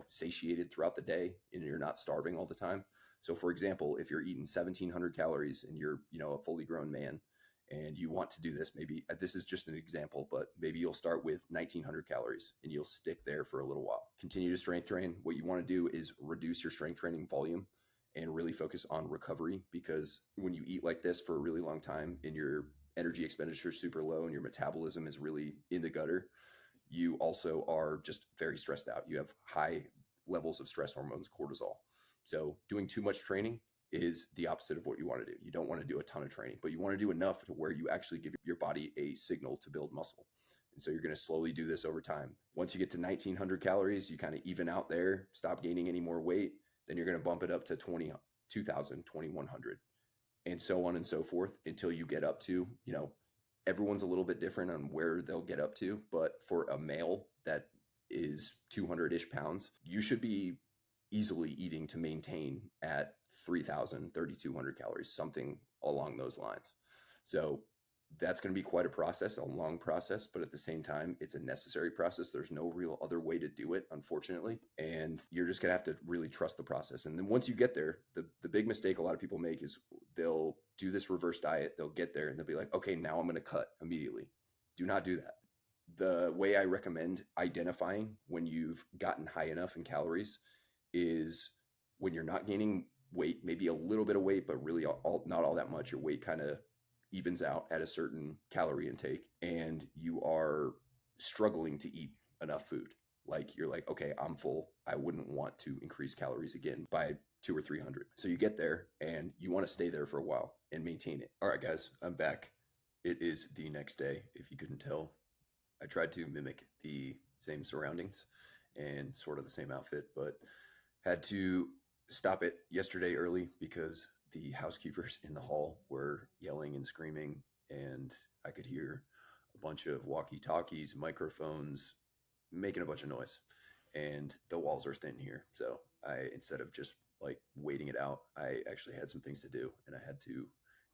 Speaker 1: satiated throughout the day and you're not starving all the time. So for example, if you're eating 1700 calories and you're, a fully grown man, and you want to do this, maybe this is just an example, but maybe you'll start with 1900 calories and you'll stick there for a little while. Continue to strength train. What you want to do is reduce your strength training volume and really focus on recovery, because when you eat like this for a really long time and your energy expenditure is super low and your metabolism is really in the gutter, you also are just very stressed out. You have high levels of stress hormones, cortisol. So doing too much training is the opposite of what you want to do. You don't want to do a ton of training, but you want to do enough to where you actually give your body a signal to build muscle. And so you're going to slowly do this over time. Once you get to 1900 calories, you kind of even out there, stop gaining any more weight. Then you're going to bump it up to 2000, 2100, and so on and so forth until you get up to, everyone's a little bit different on where they'll get up to. But for a male that is 200-ish pounds, you should be easily eating to maintain at 3000, 3200 calories, something along those lines. So that's going to be quite a process, a long process, but at the same time, it's a necessary process. There's no real other way to do it, unfortunately. And you're just going to have to really trust the process. And then once you get there, the big mistake a lot of people make is they'll do this reverse diet, they'll get there and they'll be like, okay, now I'm going to cut immediately. Do not do that. The way I recommend identifying when you've gotten high enough in calories is when you're not gaining weight, maybe a little bit of weight, but really not all that much. Your weight kind of evens out at a certain calorie intake, and you are struggling to eat enough food. Like you're like, okay, I'm full. I wouldn't want to increase calories again by 200 or 300. So you get there and you want to stay there for a while and maintain it. All right, guys, I'm back. It is the next day. If you couldn't tell, I tried to mimic the same surroundings and sort of the same outfit, but had to stop it yesterday early because the housekeepers in the hall were yelling and screaming, and I could hear a bunch of walkie-talkies, microphones, making a bunch of noise, and the walls are thin here. So I, instead of just like waiting it out, I actually had some things to do and I had to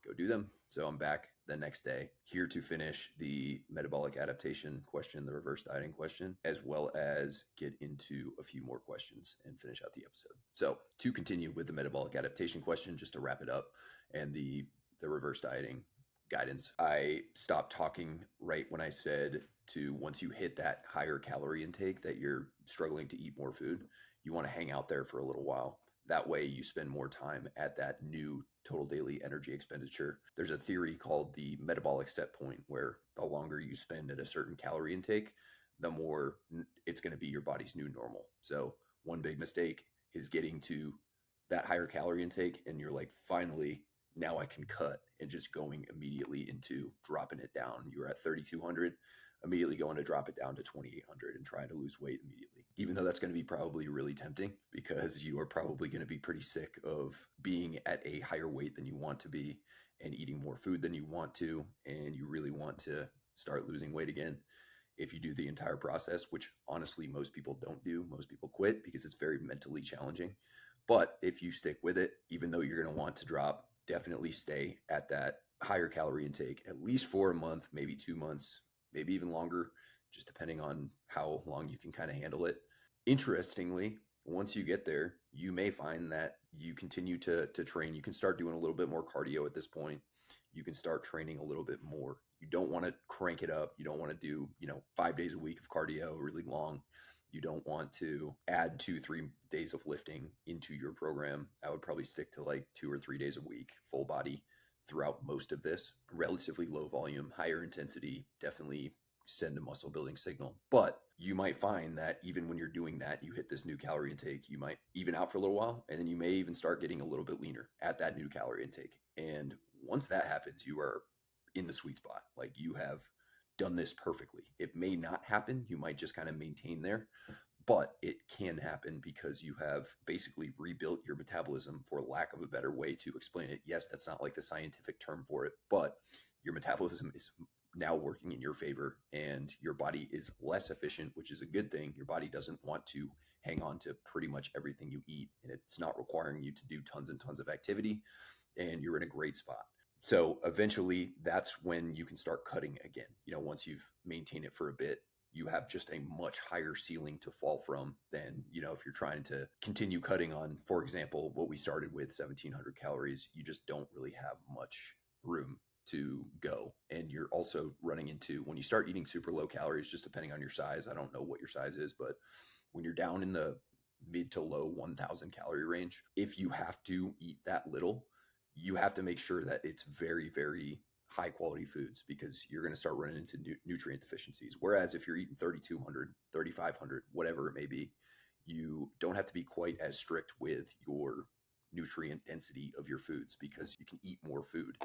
Speaker 1: go do them. So I'm back the next day here to finish the metabolic adaptation question, the reverse dieting question, as well as get into a few more questions and finish out the episode. So to continue with the metabolic adaptation question, just to wrap it up, and the reverse dieting guidance, I stopped talking right when I said to, once you hit that higher calorie intake that you're struggling to eat more food, you want to hang out there for a little while. That way you spend more time at that new total daily energy expenditure. There's a theory called the metabolic set point, where the longer you spend at a certain calorie intake, the more it's going to be your body's new normal. So one big mistake is getting to that higher calorie intake and you're like, finally, now I can cut, and just going immediately into dropping it down. You're at 3,200, immediately going to drop it down to 2,800 and trying to lose weight immediately. Even though that's going to be probably really tempting, because you are probably going to be pretty sick of being at a higher weight than you want to be and eating more food than you want to, and you really want to start losing weight again. If you do the entire process, which honestly most people don't do, most people quit because it's very mentally challenging. But if you stick with it, even though you're going to want to drop, definitely stay at that higher calorie intake at least for a month, maybe 2 months, maybe even longer, just depending on how long you can kind of handle it. Interestingly, once you get there, you may find that you continue to train. You can start doing a little bit more cardio at this point. You can start training a little bit more. You don't want to crank it up. You don't want to do, 5 days a week of cardio really long. You don't want to add 2-3 days of lifting into your program. I would probably stick to like 2 or 3 days a week, full body throughout most of this. Relatively low volume, higher intensity, definitely send a muscle building signal. But you might find that even when you're doing that, you hit this new calorie intake, you might even out for a little while, and then you may even start getting a little bit leaner at that new calorie intake. And once that happens, you are in the sweet spot. Like, you have done this perfectly. It may not happen. You might just kind of maintain there, but it can happen because you have basically rebuilt your metabolism, for lack of a better way to explain it. Yes, that's not like the scientific term for it, but your metabolism is now working in your favor, and your body is less efficient, which is a good thing. Your body doesn't want to hang on to pretty much everything you eat, and it's not requiring you to do tons and tons of activity, and you're in a great spot. So eventually that's when you can start cutting again. Once you've maintained it for a bit, you have just a much higher ceiling to fall from than, if you're trying to continue cutting on, for example, what we started with, 1,700 calories. You just don't really have much room to go. And you're also running into, when you start eating super low calories, just depending on your size, I don't know what your size is, but when you're down in the mid to low 1,000 calorie range, if you have to eat that little, you have to make sure that it's very, very high quality foods, because you're going to start running into nutrient deficiencies. Whereas if you're eating 3,200, 3,500, whatever it may be, you don't have to be quite as strict with your nutrient density of your foods, because you can eat more food.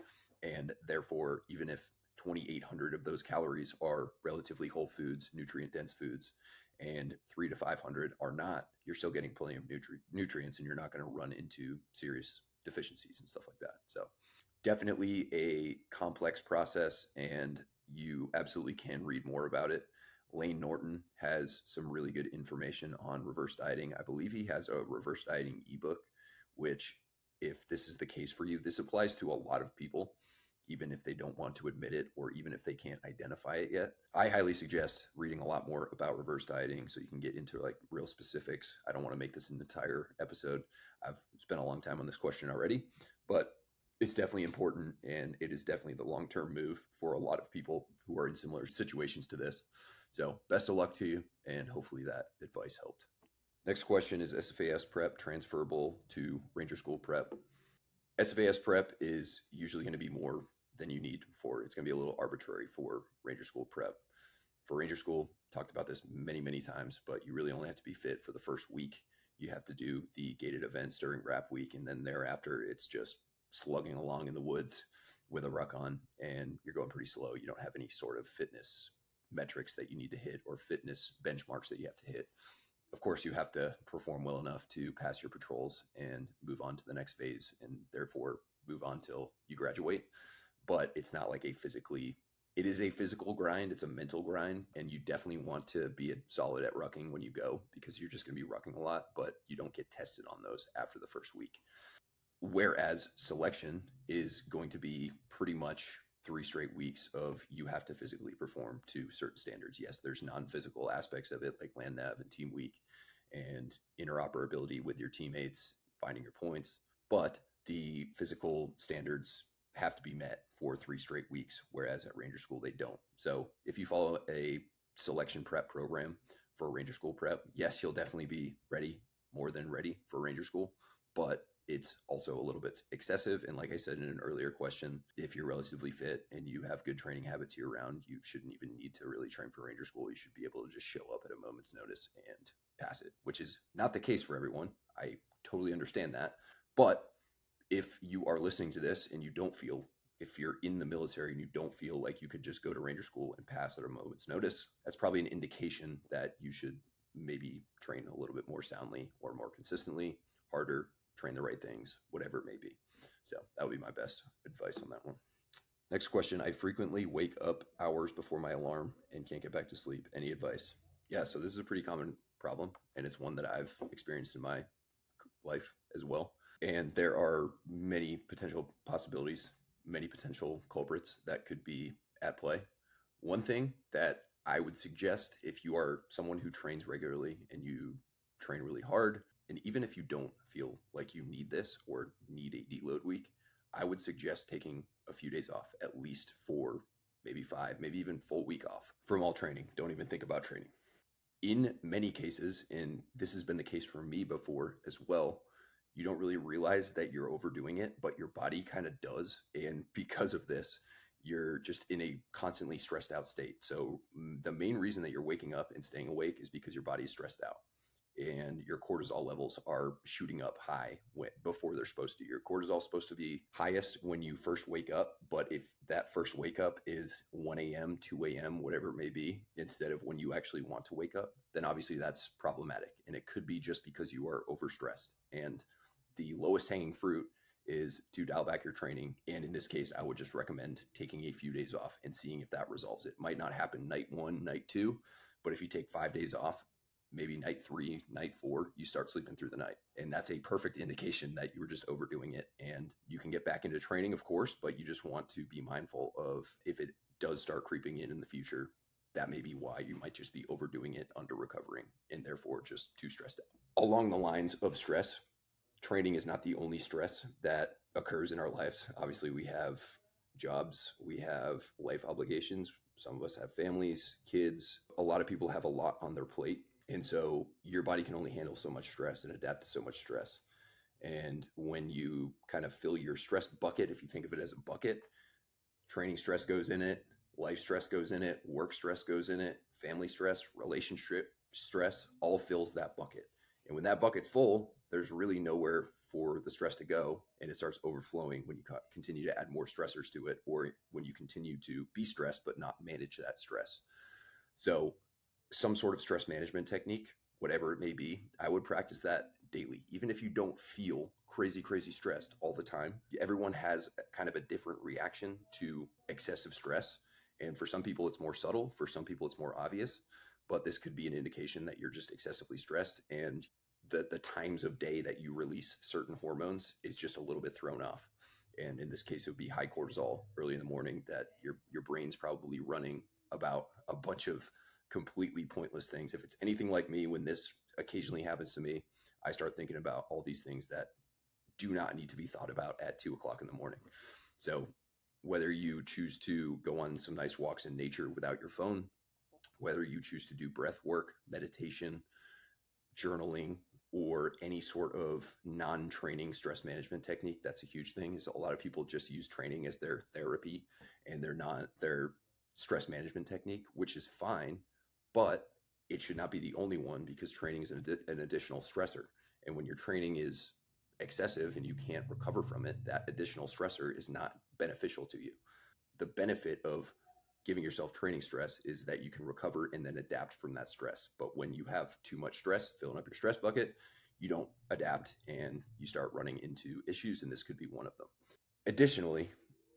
Speaker 1: And therefore, even if 2,800 of those calories are relatively whole foods, nutrient dense foods, and 3 to 500 are not, you're still getting plenty of nutrients, and you're not going to run into serious deficiencies and stuff like that. So definitely a complex process, and you absolutely can read more about it. Lane Norton has some really good information on reverse dieting. I believe he has a reverse dieting ebook, which, if this is the case for you, this applies to a lot of people, even if they don't want to admit it, or even if they can't identify it yet. I highly suggest reading a lot more about reverse dieting so you can get into like real specifics. I don't want to make this an entire episode. I've spent a long time on this question already, but it's definitely important, and it is definitely the long-term move for a lot of people who are in similar situations to this. So best of luck to you, and hopefully that advice helped. Next question is SFAS prep transferable to Ranger School prep? SFAS prep is usually going to be more than you need for, it's going to be a little arbitrary for Ranger School prep. For Ranger School, talked about this many, many times, but you really only have to be fit for the first week. You have to do the gated events during wrap week, and then thereafter it's just slugging along in the woods with a ruck on, and you're going pretty slow. You don't have any sort of fitness metrics that you need to hit, or fitness benchmarks that you have to hit. Of course, you have to perform well enough to pass your patrols and move on to the next phase, and therefore move on till you graduate. But it's not like it is a physical grind. It's a mental grind, and you definitely want to be solid at rucking when you go, because you're just going to be rucking a lot, but you don't get tested on those after the first week. Whereas selection is going to be pretty much 3 straight weeks of, you have to physically perform to certain standards. Yes, there's non-physical aspects of it, like land nav and team week and interoperability with your teammates, finding your points, but the physical standards have to be met for 3 straight weeks, whereas at Ranger School they don't. So if you follow a selection prep program for Ranger School prep, yes, you'll definitely be ready, more than ready for Ranger School, but it's also a little bit excessive. And like I said in an earlier question, if you're relatively fit and you have good training habits year round, you shouldn't even need to really train for Ranger School. You should be able to just show up at a moment's notice and pass it, which is not the case for everyone. I totally understand that. But if you are listening to this and you don't feel, if you're in the military and you don't feel like you could just go to Ranger School and pass at a moment's notice, that's probably an indication that you should maybe train a little bit more soundly or more consistently, harder, train the right things, whatever it may be. So that would be my best advice on that one. Next question. I frequently wake up hours before my alarm and can't get back to sleep. Any advice? Yeah, so this is a pretty common problem, and it's one that I've experienced in my life as well. And there are many potential possibilities, many potential culprits that could be at play. One thing that I would suggest, if you are someone who trains regularly and you train really hard, and even if you don't feel like you need this or need a deload week, I would suggest taking a few days off, at least 4, maybe 5, maybe even full week off from all training. Don't even think about training. In many cases, and this has been the case for me before as well, you don't really realize that you're overdoing it, but your body kind of does. And because of this, you're just in a constantly stressed out state. So the main reason that you're waking up and staying awake is because your body is stressed out and your cortisol levels are shooting up high before they're supposed to. Your cortisol is supposed to be highest when you first wake up, but if that first wake up is 1 a.m., 2 a.m., whatever it may be, instead of when you actually want to wake up, then obviously that's problematic. And it could be just because you are overstressed. And the lowest hanging fruit is to dial back your training. And in this case, I would just recommend taking a few days off and seeing if that resolves it. Might not happen night 1, night 2, but if you take 5 days off, maybe night 3, night 4, you start sleeping through the night. And that's a perfect indication that you were just overdoing it. And you can get back into training, of course, but you just want to be mindful of if it does start creeping in the future, that may be why you might just be overdoing it, under recovering, and therefore just too stressed out. Along the lines of stress, training is not the only stress that occurs in our lives. Obviously, we have jobs, we have life obligations. Some of us have families, kids. A lot of people have a lot on their plate. And so your body can only handle so much stress and adapt to so much stress. And when you kind of fill your stress bucket, if you think of it as a bucket, training stress goes in it, life stress goes in it, work stress goes in it, family stress, relationship stress, all fills that bucket. And when that bucket's full, there's really nowhere for the stress to go, and it starts overflowing when you continue to add more stressors to it, or when you continue to be stressed but not manage that stress. So some sort of stress management technique, whatever it may be, I would practice that daily. Even if you don't feel crazy, crazy stressed all the time, everyone has kind of a different reaction to excessive stress. And for some people, it's more subtle. For some people, it's more obvious. But this could be an indication that you're just excessively stressed, and the times of day that you release certain hormones is just a little bit thrown off. And in this case, it would be high cortisol early in the morning, that your brain's probably running about a bunch of completely pointless things. If it's anything like me, when this occasionally happens to me, I start thinking about all these things that do not need to be thought about at 2 o'clock in the morning. So whether you choose to go on some nice walks in nature without your phone, whether you choose to do breath work, meditation, journaling, or any sort of non-training stress management technique, that's a huge thing. Is a lot of people just use training as their therapy and they're not their stress management technique, which is fine, but it should not be the only one, because training is an additional stressor. And when your training is excessive and you can't recover from it, that additional stressor is not beneficial to you. The benefit of giving yourself training stress is that you can recover and then adapt from that stress. But when you have too much stress filling up your stress bucket, you don't adapt and you start running into issues, and this could be one of them. Additionally,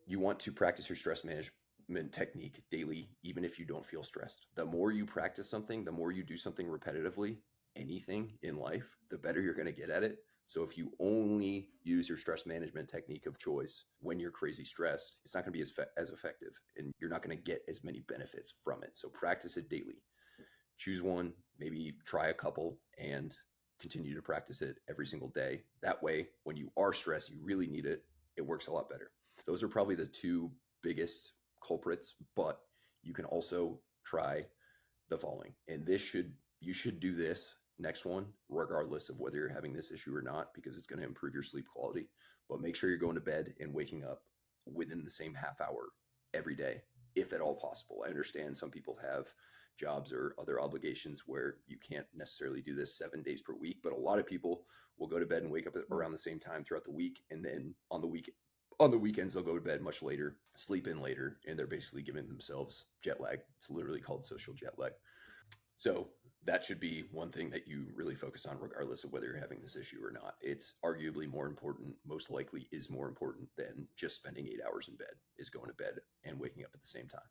Speaker 1: you want to practice your stress management technique daily, even if you don't feel stressed. The more you practice something, the more you do something repetitively, anything in life, the better you're going to get at it. So if you only use your stress management technique of choice when you're crazy stressed, it's not going to be as effective, and you're not going to get as many benefits from it. So practice it daily. Choose one, maybe try a couple, and continue to practice it every single day. That way, when you are stressed, you really need it, it works a lot better. Those are probably the two biggest culprits, but you can also try the following. And you should do this next one, regardless of whether you're having this issue or not, because it's going to improve your sleep quality. But make sure you're going to bed and waking up within the same half hour every day, if at all possible. I understand some people have jobs or other obligations where you can't necessarily do this 7 days per week, but a lot of people will go to bed and wake up at around the same time throughout the week, and then on the weekends they'll go to bed much later, sleep in later, and they're basically giving themselves jet lag. It's literally called social jet lag. So that should be one thing that you really focus on, regardless of whether you're having this issue or not. It's arguably more important, most likely is more important than just spending 8 hours in bed, is going to bed and waking up at the same time.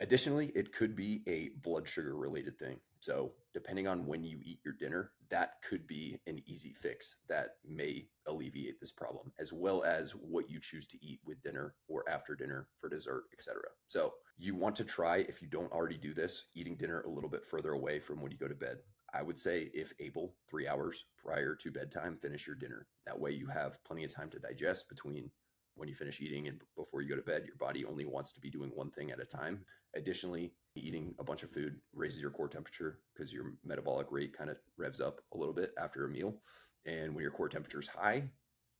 Speaker 1: Additionally, it could be a blood sugar related thing. So, depending on when you eat your dinner, that could be an easy fix that may alleviate this problem, as well as what you choose to eat with dinner or after dinner for dessert, etc. So, you want to try, if you don't already do this, eating dinner a little bit further away from when you go to bed. I would say, if able, 3 hours prior to bedtime, finish your dinner. That way, you have plenty of time to digest between when you finish eating and before you go to bed. Your body only wants to be doing one thing at a time. Additionally, eating a bunch of food raises your core temperature because your metabolic rate kind of revs up a little bit after a meal. And when your core temperature is high,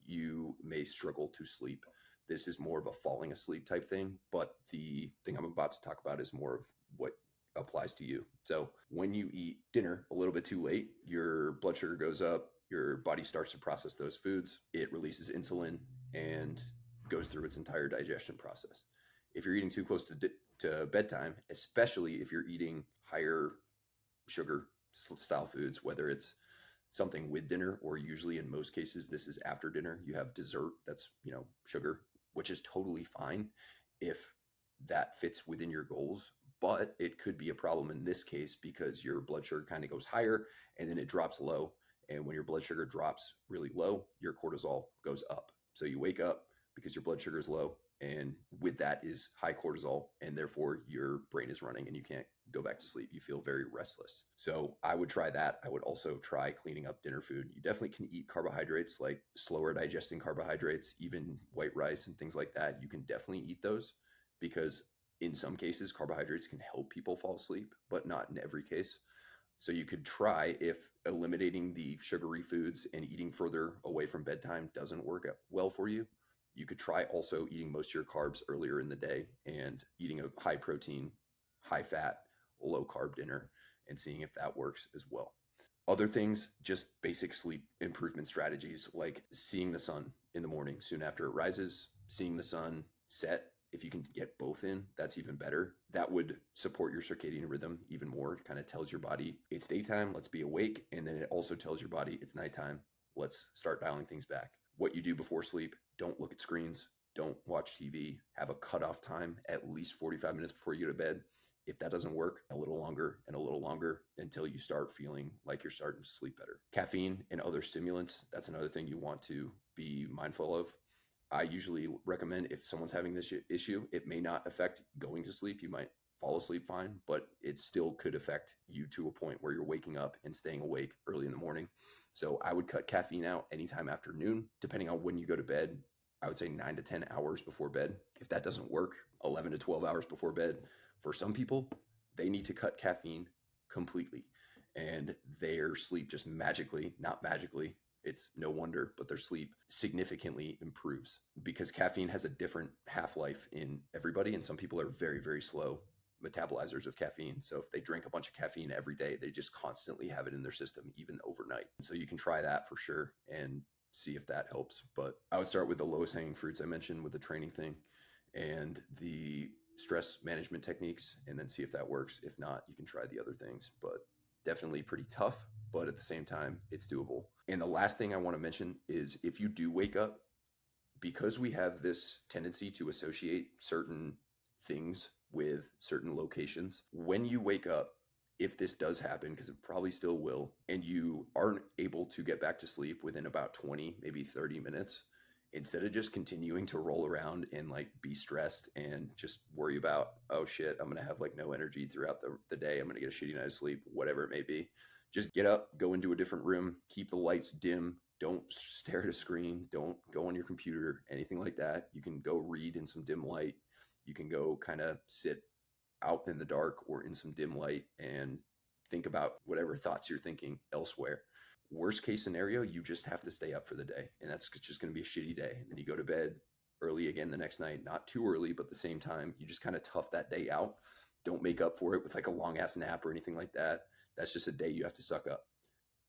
Speaker 1: you may struggle to sleep. This is more of a falling asleep type thing, but the thing I'm about to talk about is more of what applies to you. So when you eat dinner a little bit too late, your blood sugar goes up, your body starts to process those foods, it releases insulin and goes through its entire digestion process. If you're eating too close to bedtime, especially if you're eating higher sugar style foods, whether it's something with dinner or usually in most cases this is after dinner, you have dessert that's, sugar, which is totally fine if that fits within your goals. But it could be a problem in this case because your blood sugar kind of goes higher and then it drops low. And when your blood sugar drops really low, your cortisol goes up. So you wake up because your blood sugar is low, and with that is high cortisol, and therefore your brain is running and you can't go back to sleep. You feel very restless. So I would try that. I would also try cleaning up dinner food. You definitely can eat carbohydrates, like slower digesting carbohydrates, even white rice and things like that. You can definitely eat those because in some cases carbohydrates can help people fall asleep, but not in every case. So you could try, if eliminating the sugary foods and eating further away from bedtime doesn't work well for you, you could try also eating most of your carbs earlier in the day and eating a high protein, high fat, low carb dinner and seeing if that works as well. Other things, just basic sleep improvement strategies, like seeing the sun in the morning soon after it rises, seeing the sun set. If you can get both in, that's even better. That would support your circadian rhythm even more. It kind of tells your body it's daytime, let's be awake. And then it also tells your body it's nighttime, let's start dialing things back. What you do before sleep, don't look at screens, don't watch TV, have a cutoff time, at least 45 minutes before you go to bed. If that doesn't work, a little longer and a little longer until you start feeling like you're starting to sleep better. Caffeine and other stimulants, that's another thing you want to be mindful of. I usually recommend, if someone's having this issue, it may not affect going to sleep. You might fall asleep fine, but it still could affect you to a point where you're waking up and staying awake early in the morning. So I would cut caffeine out anytime after noon, depending on when you go to bed. I would say 9 to 10 hours before bed. If that doesn't work, 11 to 12 hours before bed. For some people, they need to cut caffeine completely, and their sleep just magically, not magically, it's no wonder, but their sleep significantly improves because caffeine has a different half-life in everybody. And some people are very, very slow metabolizers of caffeine. So if they drink a bunch of caffeine every day, they just constantly have it in their system, even overnight. So you can try that for sure and see if that helps. But I would start with the lowest hanging fruits I mentioned with the training thing and the stress management techniques, and then see if that works. If not, you can try the other things, but definitely pretty tough, but at the same time, it's doable. And the last thing I want to mention is, if you do wake up, because we have this tendency to associate certain things with certain locations, when you wake up, if this does happen, because it probably still will, and you aren't able to get back to sleep within about 20, maybe 30 minutes, instead of just continuing to roll around and like be stressed and just worry about, oh shit, I'm going to have like no energy throughout the day, I'm going to get a shitty night of sleep, whatever it may be, just get up, go into a different room, keep the lights dim, don't stare at a screen, don't go on your computer, anything like that. You can go read in some dim light. You can go kind of sit out in the dark or in some dim light and think about whatever thoughts you're thinking elsewhere. Worst case scenario, you just have to stay up for the day, and that's just going to be a shitty day. And then you go to bed early again the next night, not too early, but at the same time, you just kind of tough that day out. Don't make up for it with like a long ass nap or anything like that. That's just a day you have to suck up.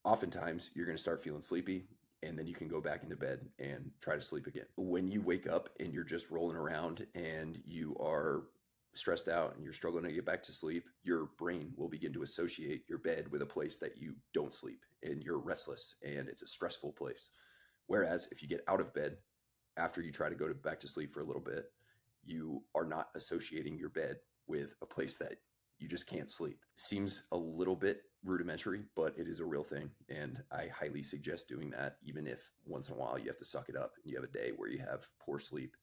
Speaker 1: Oftentimes, you're going to start feeling sleepy, and then you can go back into bed and try to sleep again. When you wake up and you're just rolling around and you are stressed out and you're struggling to get back to sleep, your brain will begin to associate your bed with a place that you don't sleep, and you're restless and it's a stressful place. Whereas if you get out of bed after you try to go back to sleep for a little bit, you are not associating your bed with a place that you just can't sleep. Seems a little bit rudimentary, but it is a real thing. And I highly suggest doing that, even if once in a while you have to suck it up and you have a day where you have poor sleep.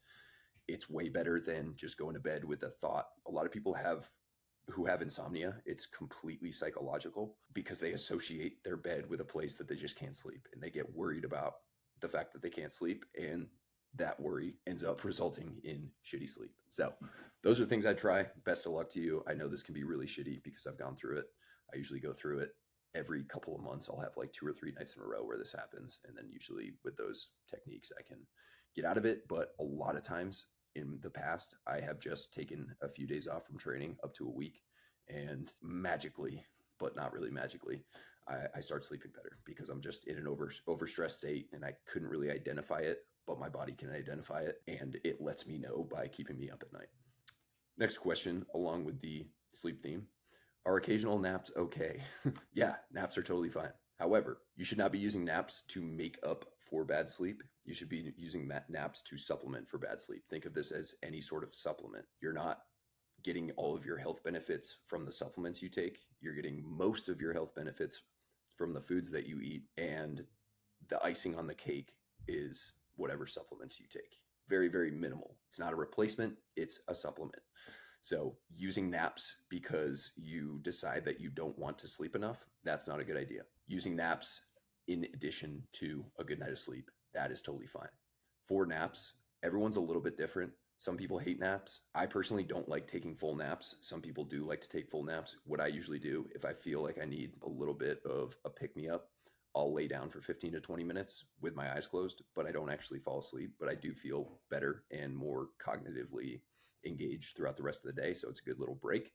Speaker 1: It's way better than just going to bed with a thought. A lot of people who have insomnia, it's completely psychological because they associate their bed with a place that they just can't sleep. And they get worried about the fact that they can't sleep, and that worry ends up resulting in shitty sleep. So those are things I try. Best of luck to you. I know this can be really shitty because I've gone through it. I usually go through it every couple of months. I'll have like 2 or 3 nights in a row where this happens. And then usually with those techniques, I can get out of it. But a lot of times in the past, I have just taken a few days off from training, up to a week, and magically, but not really magically, I start sleeping better because I'm just in an overstressed state, and I couldn't really identify it, but my body can identify it, and it lets me know by keeping me up at night. Next question, along with the sleep theme: are occasional naps okay? Yeah, naps are totally fine. However, you should not be using naps to make up for bad sleep. You should be using naps to supplement for bad sleep. Think of this as any sort of supplement. You're not getting all of your health benefits from the supplements you take. You're getting most of your health benefits from the foods that you eat, and the icing on the cake is whatever supplements you take. Very, very minimal. It's not a replacement, it's a supplement. So using naps because you decide that you don't want to sleep enough, that's not a good idea. Using naps in addition to a good night of sleep, that is totally fine. For naps, everyone's a little bit different. Some people hate naps. I personally don't like taking full naps. Some people do like to take full naps. What I usually do, if I feel like I need a little bit of a pick-me-up, I'll lay down for 15 to 20 minutes with my eyes closed, but I don't actually fall asleep. But I do feel better and more cognitively engaged throughout the rest of the day. So it's a good little break.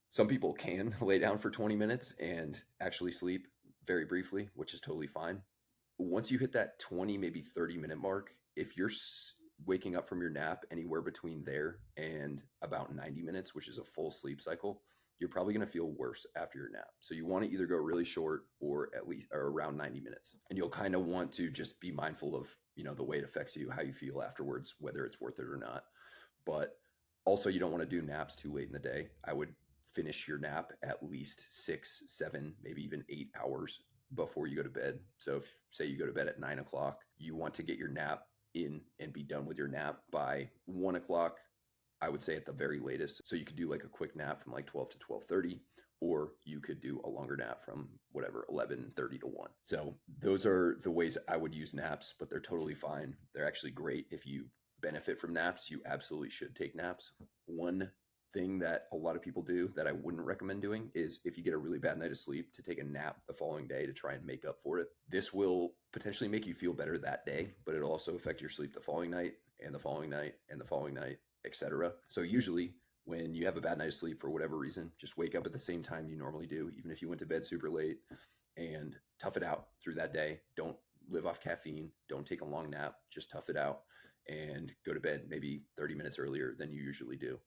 Speaker 1: Some people can lay down for 20 minutes and actually sleep very briefly, which is totally fine. Once you hit that 20, maybe 30-minute mark, if you're waking up from your nap anywhere between there and about 90 minutes, which is a full sleep cycle, you're probably going to feel worse after your nap. So you want to either go really short or at least or around 90 minutes. And you'll kind of want to just be mindful of, the way it affects you, how you feel afterwards, whether it's worth it or not. But also, you don't want to do naps too late in the day. I would finish your nap at least 6, 7, maybe even 8 hours before you go to bed. So if, say, you go to bed at 9 o'clock, you want to get your nap in and be done with your nap by 1 o'clock, I would say at the very latest. So you could do like a quick nap from like 12 to 12:30, or you could do a longer nap from whatever, 11:30 to 1. So those are the ways I would use naps, but they're totally fine. They're actually great. If you benefit from naps, you absolutely should take naps. One thing that a lot of people do that I wouldn't recommend doing is, if you get a really bad night of sleep, to take a nap the following day to try and make up for it. This will potentially make you feel better that day, but it'll also affect your sleep the following night and the following night and the following night, etc. So usually when you have a bad night of sleep for whatever reason, just wake up at the same time you normally do, even if you went to bed super late, and tough it out through that day. Don't live off caffeine. Don't take a long nap. Just tough it out and go to bed maybe 30 minutes earlier than you usually do.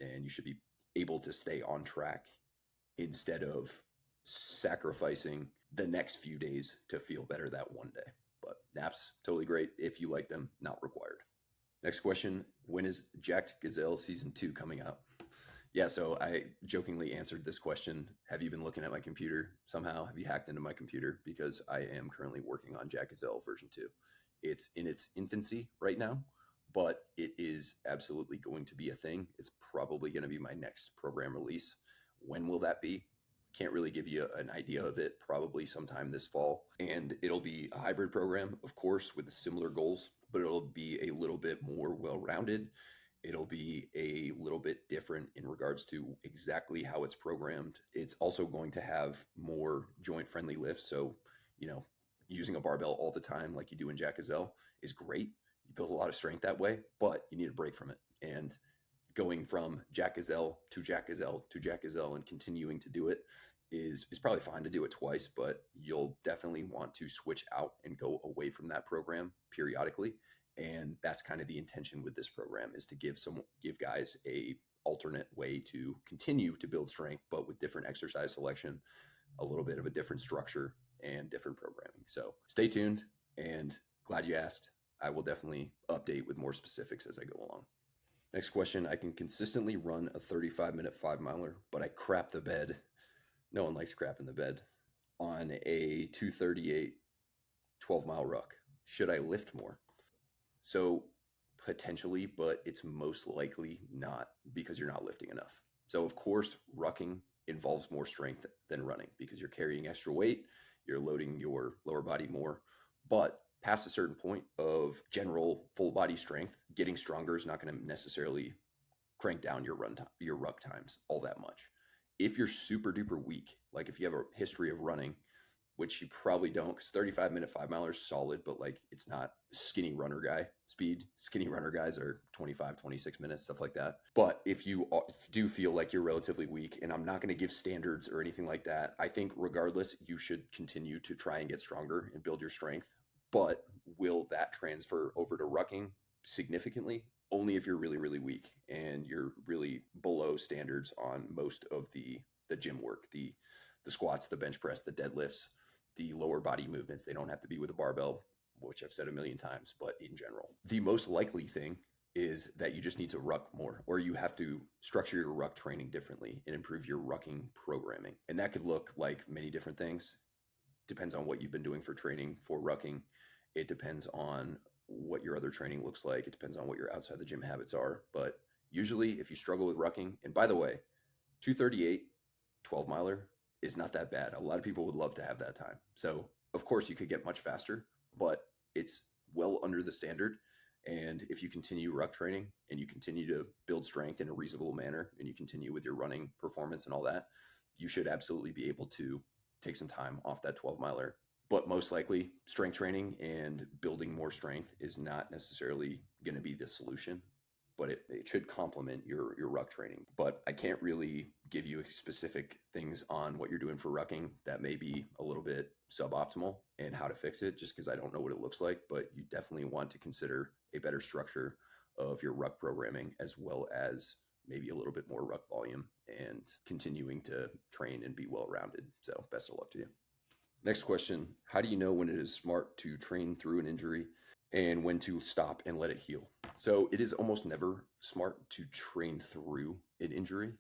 Speaker 1: And you should be able to stay on track instead of sacrificing the next few days to feel better that one day. But naps, totally great if you like them, not required. Next question: when is Jacked Gazelle Season 2 coming out? Yeah, so I jokingly answered this question. Have you been looking at my computer somehow? Have you hacked into my computer? Because I am currently working on Jacked Gazelle version 2. It's in its infancy right now, but it is absolutely going to be a thing. It's probably going to be my next program release. When will that be? Can't really give you an idea of it. Probably sometime this fall. And it'll be a hybrid program, of course, with similar goals, but it'll be a little bit more well-rounded It'll be a little bit different in regards to exactly how it's programmed. It's also going to have more joint friendly lifts. So, you know, using a barbell all the time, like you do in Jack Gazelle, is great. You build a lot of strength that way, but you need a break from it. And going from Jack Gazelle to Jack Gazelle to Jack Gazelle and continuing to do it is probably fine to do it twice, but you'll definitely want to switch out and go away from that program periodically. And that's kind of the intention with this program, is to give guys a alternate way to continue to build strength, but with different exercise selection, a little bit of a different structure and different programming. So stay tuned, and glad you asked. I will definitely update with more specifics as I go along. Next question. I can consistently run a 35-minute 5-miler, but I crap the bed. No one likes crap in the bed. On a 238 12-mile ruck. Should I lift more? So potentially, but it's most likely not, because you're not lifting enough. So of course, rucking involves more strength than running because you're carrying extra weight, you're loading your lower body more. But past a certain point of general full body strength, getting stronger is not going to necessarily crank down your your ruck times all that much. If you're super duper weak, like if you have a history of running, which you probably don't, because 35-minute 5-miler is solid, but like it's not skinny runner guy speed. Skinny runner guys are 25, 26 minutes, stuff like that. But if you do feel like you're relatively weak, and I'm not going to give standards or anything like that, I think regardless, you should continue to try and get stronger and build your strength. But will that transfer over to rucking significantly? Only if you're really, really weak and you're really below standards on most of the gym work, the squats, the bench press, the deadlifts, the lower body movements. They don't have to be with a barbell, which I've said a million times, but in general, the most likely thing is that you just need to ruck more, or you have to structure your ruck training differently and improve your rucking programming. And that could look like many different things. Depends on what you've been doing for training for rucking. It depends on what your other training looks like. It depends on what your outside the gym habits are. But usually if you struggle with rucking, and by the way, 238 12-miler is not that bad. A lot of people would love to have that time. So of course you could get much faster, but it's well under the standard. And if you continue ruck training and you continue to build strength in a reasonable manner, and you continue with your running performance and all that, you should absolutely be able to take some time off that 12-miler. But most likely, strength training and building more strength is not necessarily going to be the solution, but it should complement your ruck training. But I can't really give you specific things on what you're doing for rucking. That may be a little bit suboptimal, and how to fix it, just because I don't know what it looks like. But you definitely want to consider a better structure of your ruck programming, as well as maybe a little bit more ruck volume, and continuing to train and be well-rounded. So best of luck to you. Next question. How do you know when it is smart to train through an injury and when to stop and let it heal? So it is almost never smart to train through an injury,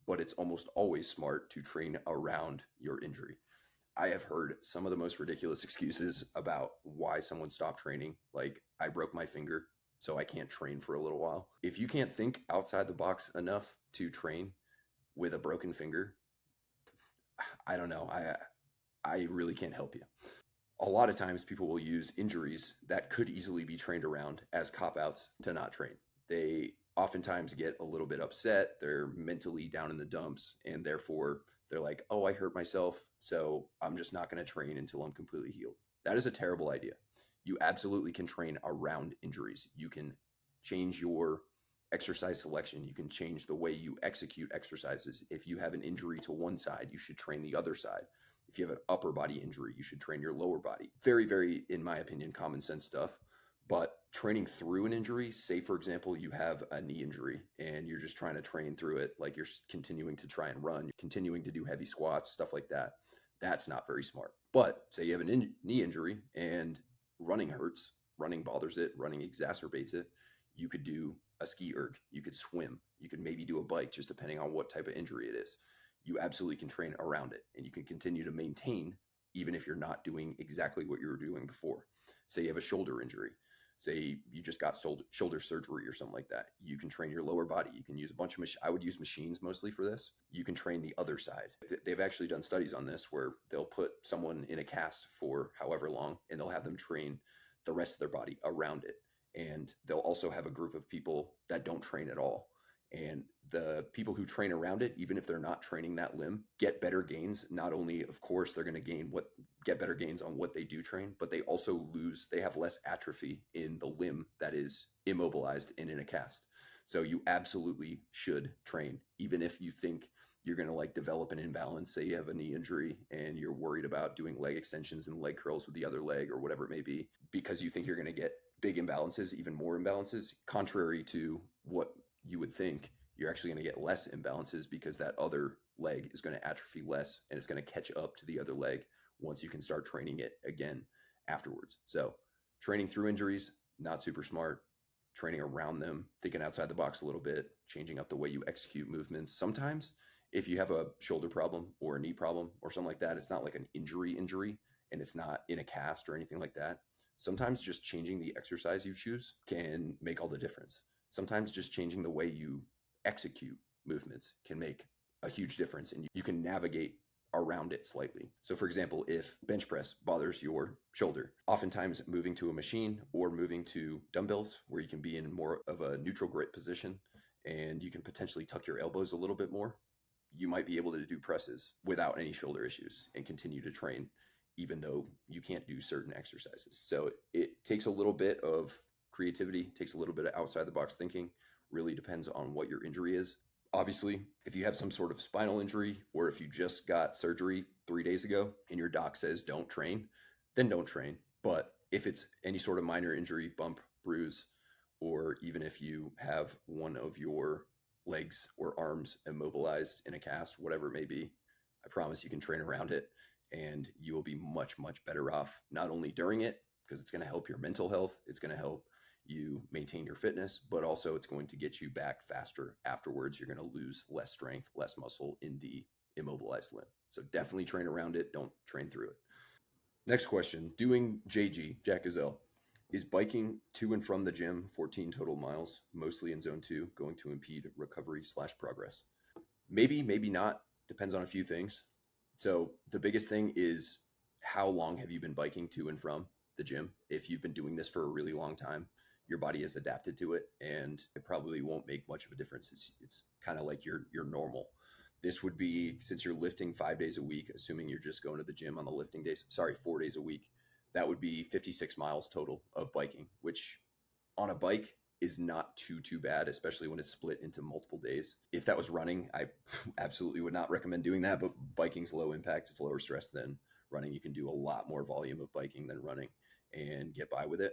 Speaker 1: but it's almost always smart to train around your injury. I have heard some of the most ridiculous excuses about why someone stopped training. Like, I broke my finger, so I can't train for a little while. If you can't think outside the box enough to train with a broken finger, I don't know. I really can't help you. A lot of times people will use injuries that could easily be trained around as cop-outs to not train. They oftentimes get a little bit upset. They're mentally down in the dumps, and therefore they're like, oh, I hurt myself, so I'm just not going to train until I'm completely healed. That is a terrible idea. You absolutely can train around injuries. You can change your exercise selection. You can change the way you execute exercises. If you have an injury to one side, you should train the other side. If you have an upper body injury, you should train your lower body. Very, very, in my opinion, common sense stuff. But training through an injury, say, for example, you have a knee injury and you're just trying to train through it, like you're continuing to try and run, continuing to do heavy squats, stuff like that. That's not very smart. But say you have a knee injury and running hurts, running bothers it, running exacerbates it, you could do a ski erg, you could swim, you could maybe do a bike, just depending on what type of injury it is. You absolutely can train around it, and you can continue to maintain even if you're not doing exactly what you were doing before. Say you have a shoulder injury. Say you just got shoulder surgery or something like that. You can train your lower body. You can use a bunch of I would use machines mostly for this. You can train the other side. They've actually done studies on this where they'll put someone in a cast for however long, and they'll have them train the rest of their body around it. And they'll also have a group of people that don't train at all. And the people who train around it, even if they're not training that limb, get better gains. Not only, of course, they're going to get better gains on what they do train, but they also they have less atrophy in the limb that is immobilized and in a cast. So you absolutely should train, even if you think you're going to like develop an imbalance. Say you have a knee injury and you're worried about doing leg extensions and leg curls with the other leg or whatever it may be, because you think you're going to get big imbalances, even more imbalances, contrary to what you would think. You're actually going to get less imbalances because that other leg is going to atrophy less and it's going to catch up to the other leg once you can start training it again afterwards. So training through injuries, not super smart. Training around them, thinking outside the box a little bit, changing up the way you execute movements. Sometimes if you have a shoulder problem or a knee problem or something like that, it's not like an injury and it's not in a cast or anything like that. Sometimes just changing the exercise you choose can make all the difference. Sometimes just changing the way you execute movements can make a huge difference and you can navigate around it slightly. So for example, if bench press bothers your shoulder, oftentimes moving to a machine or moving to dumbbells where you can be in more of a neutral grip position and you can potentially tuck your elbows a little bit more, you might be able to do presses without any shoulder issues and continue to train even though you can't do certain exercises. So it takes a little bit of creativity, takes a little bit of outside the box thinking, really depends on what your injury is. Obviously, if you have some sort of spinal injury or if you just got surgery 3 days ago and your doc says don't train, then don't train. But if it's any sort of minor injury, bump, bruise, or even if you have one of your legs or arms immobilized in a cast, whatever it may be, I promise you can train around it and you will be much, much better off, not only during it, because it's going to help your mental health, it's going to help you maintain your fitness, but also it's going to get you back faster afterwards. You're going to lose less strength, less muscle in the immobilized limb. So definitely train around it. Don't train through it. Next question, doing JG, Jack Gazelle, is biking to and from the gym 14 total miles, mostly in zone 2, going to impede recovery/progress? Maybe, maybe not. Depends on a few things. So the biggest thing is how long have you been biking to and from the gym? If you've been doing this for a really long time, your body has adapted to it and it probably won't make much of a difference. It's kind of like your normal. This would be, since you're lifting 5 days a week, assuming you're just going to the gym on the lifting days, 4 days a week, that would be 56 miles total of biking, which on a bike is not too bad, especially when it's split into multiple days. If that was running, I absolutely would not recommend doing that, but biking's low impact, it's lower stress than running. You can do a lot more volume of biking than running and get by with it.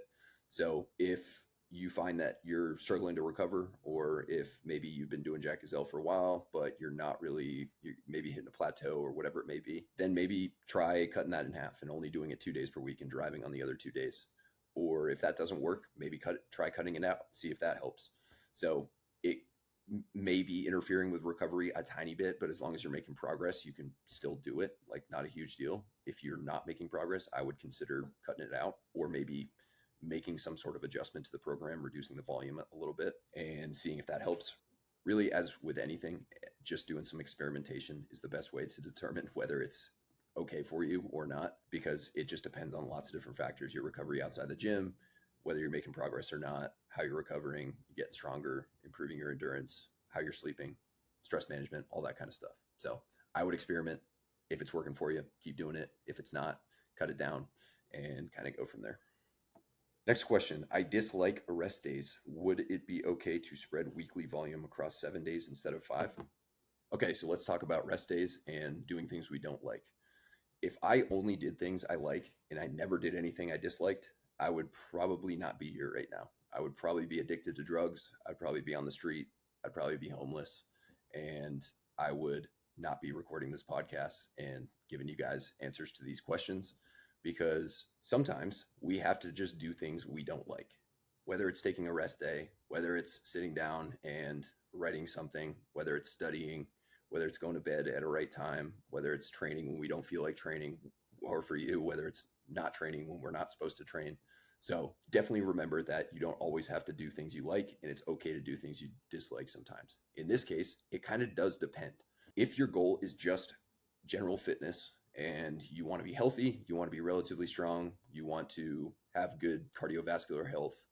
Speaker 1: So if you find that you're struggling to recover, or if maybe you've been doing Jack Gazelle for a while, but you're maybe hitting a plateau or whatever it may be, then maybe try cutting that in half and only doing it 2 days per week and driving on the other 2 days. Or if that doesn't work, maybe try cutting it out, see if that helps. So it may be interfering with recovery a tiny bit, but as long as you're making progress, you can still do it. Like, not a huge deal. If you're not making progress, I would consider cutting it out, or maybe making some sort of adjustment to the program, reducing the volume a little bit and seeing if that helps. Really, as with anything, just doing some experimentation is the best way to determine whether it's okay for you or not, because it just depends on lots of different factors: your recovery outside the gym, whether you're making progress or not, how you're recovering, getting stronger, improving your endurance, how you're sleeping, stress management, all that kind of stuff. So I would experiment. If it's working for you, keep doing it. If it's not, cut it down and kind of go from there. Next question. I dislike rest days. Would it be okay to spread weekly volume across 7 days instead of 5? Okay, so let's talk about rest days and doing things we don't like. If I only did things I like and I never did anything I disliked, I would probably not be here right now. I would probably be addicted to drugs. I'd probably be on the street. I'd probably be homeless. And I would not be recording this podcast and giving you guys answers to these questions, because sometimes we have to just do things we don't like, whether it's taking a rest day, whether it's sitting down and writing something, whether it's studying, whether it's going to bed at a right time, whether it's training when we don't feel like training, or for you, whether it's not training when we're not supposed to train. So definitely remember that you don't always have to do things you like, and it's okay to do things you dislike sometimes. In this case, it kind of does depend. If your goal is just general fitness and you want to be healthy, you want to be relatively strong, you want to have good cardiovascular health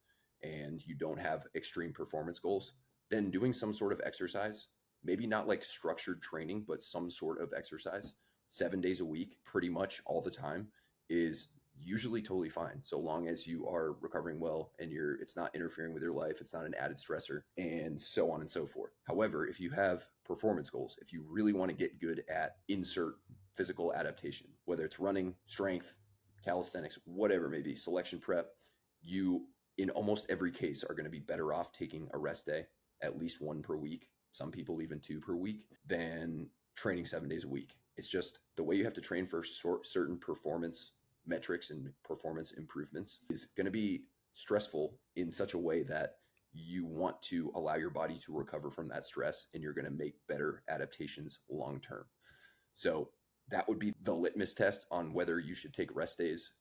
Speaker 1: and you don't have extreme performance goals, then doing some sort of exercise, maybe not like structured training, but some sort of exercise 7 days a week, pretty much all the time, is usually totally fine, so long as you are recovering well and it's not interfering with your life, it's not an added stressor, and so on and so forth. However, if you have performance goals, if you really want to get good at insert physical adaptation, whether it's running, strength, calisthenics, whatever it may be, selection prep, you in almost every case are going to be better off taking a rest day, at least one per week, some people even two per week, than training 7 days a week. It's just the way you have to train for certain performance metrics and performance improvements is going to be stressful in such a way that you want to allow your body to recover from that stress, and you're going to make better adaptations long term. So that would be the litmus test on whether you should take rest days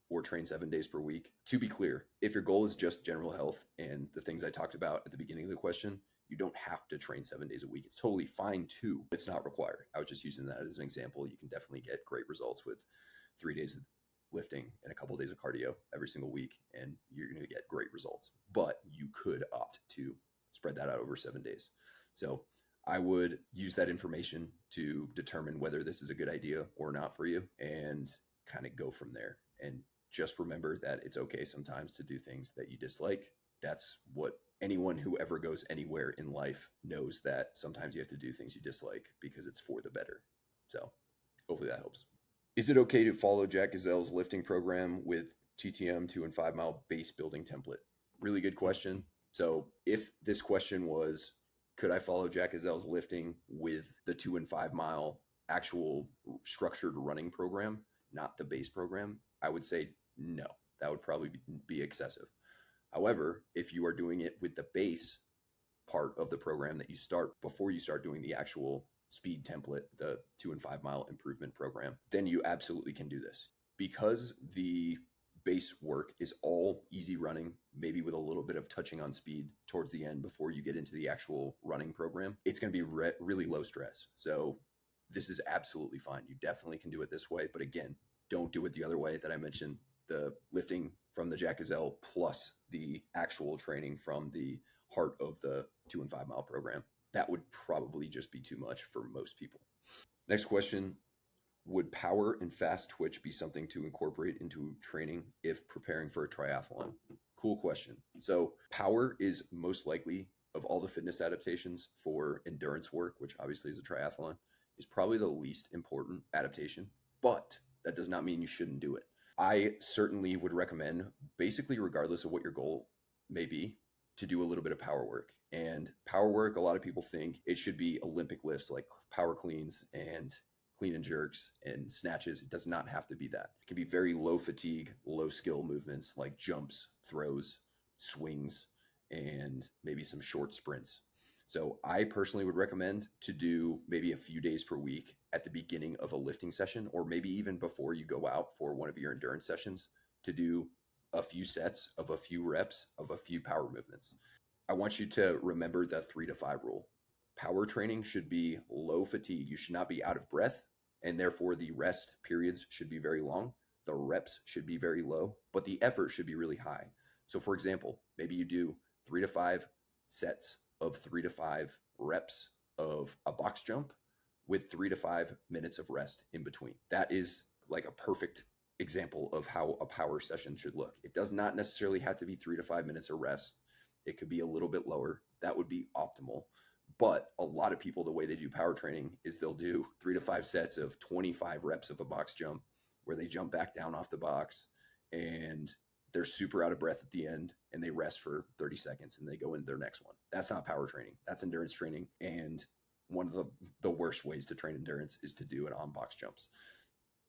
Speaker 1: or train 7 days per week. To be clear, if your goal is just general health and the things I talked about at the beginning of the question, you don't have to train 7 days a week. It's totally fine too. It's not required. I was just using that as an example. You can definitely get great results with 3 days of lifting and a couple of days of cardio every single week, and you're going to get great results. But you could opt to spread that out over 7 days. So I would use that information to determine whether this is a good idea or not for you, and kind of go from there. And just remember that it's okay sometimes to do things that you dislike. That's what anyone who ever goes anywhere in life knows, that sometimes you have to do things you dislike because it's for the better. So hopefully that helps. Is it okay to follow Jack Gazelle's lifting program with TTM 2 and 5 mile base building template? Really good question. So if this question was, could I follow Jack Gazelle's lifting with the 2 and 5 mile actual structured running program, not the base program, I would say no. That would probably be excessive. However, if you are doing it with the base part of the program that you start before you start doing the actual speed template, the 2 and 5 mile improvement program, then you absolutely can do this. Because the base work is all easy running, maybe with a little bit of touching on speed towards the end before you get into the actual running program, it's going to be really low stress. So this is absolutely fine. You definitely can do it this way. But again, don't do it the other way that I mentioned, the lifting from the Jack Gazelle plus the actual training from the heart of the 2 and 5 mile program. That would probably just be too much for most people. Next question. Would power and fast twitch be something to incorporate into training if preparing for a triathlon? Cool question. So power is most likely, of all the fitness adaptations for endurance work, which obviously is a triathlon, is probably the least important adaptation, but that does not mean you shouldn't do it. I certainly would recommend, basically regardless of what your goal may be, to do a little bit of power work. And power work, a lot of people think it should be Olympic lifts like power cleans and clean and jerks and snatches. It does not have to be that. It can be very low fatigue, low skill movements like jumps, throws, swings, and maybe some short sprints. So I personally would recommend to do maybe a few days per week at the beginning of a lifting session, or maybe even before you go out for one of your endurance sessions, to do a few sets of a few reps of a few power movements. I want you to remember the 3 to 5 rule. Power training should be low fatigue. You should not be out of breath, and therefore the rest periods should be very long. The reps should be very low, but the effort should be really high. So for example, maybe you do 3 to 5 sets of 3 to 5 reps of a box jump with 3 to 5 minutes of rest in between. That is like a perfect example of how a power session should look. It does not necessarily have to be 3 to 5 minutes of rest. It could be a little bit lower. That would be optimal. But a lot of people, the way they do power training is they'll do 3 to 5 sets of 25 reps of a box jump where they jump back down off the box and they're super out of breath at the end and they rest for 30 seconds and they go into their next one. That's not power training. That's endurance training. And one of the worst ways to train endurance is to do it on box jumps,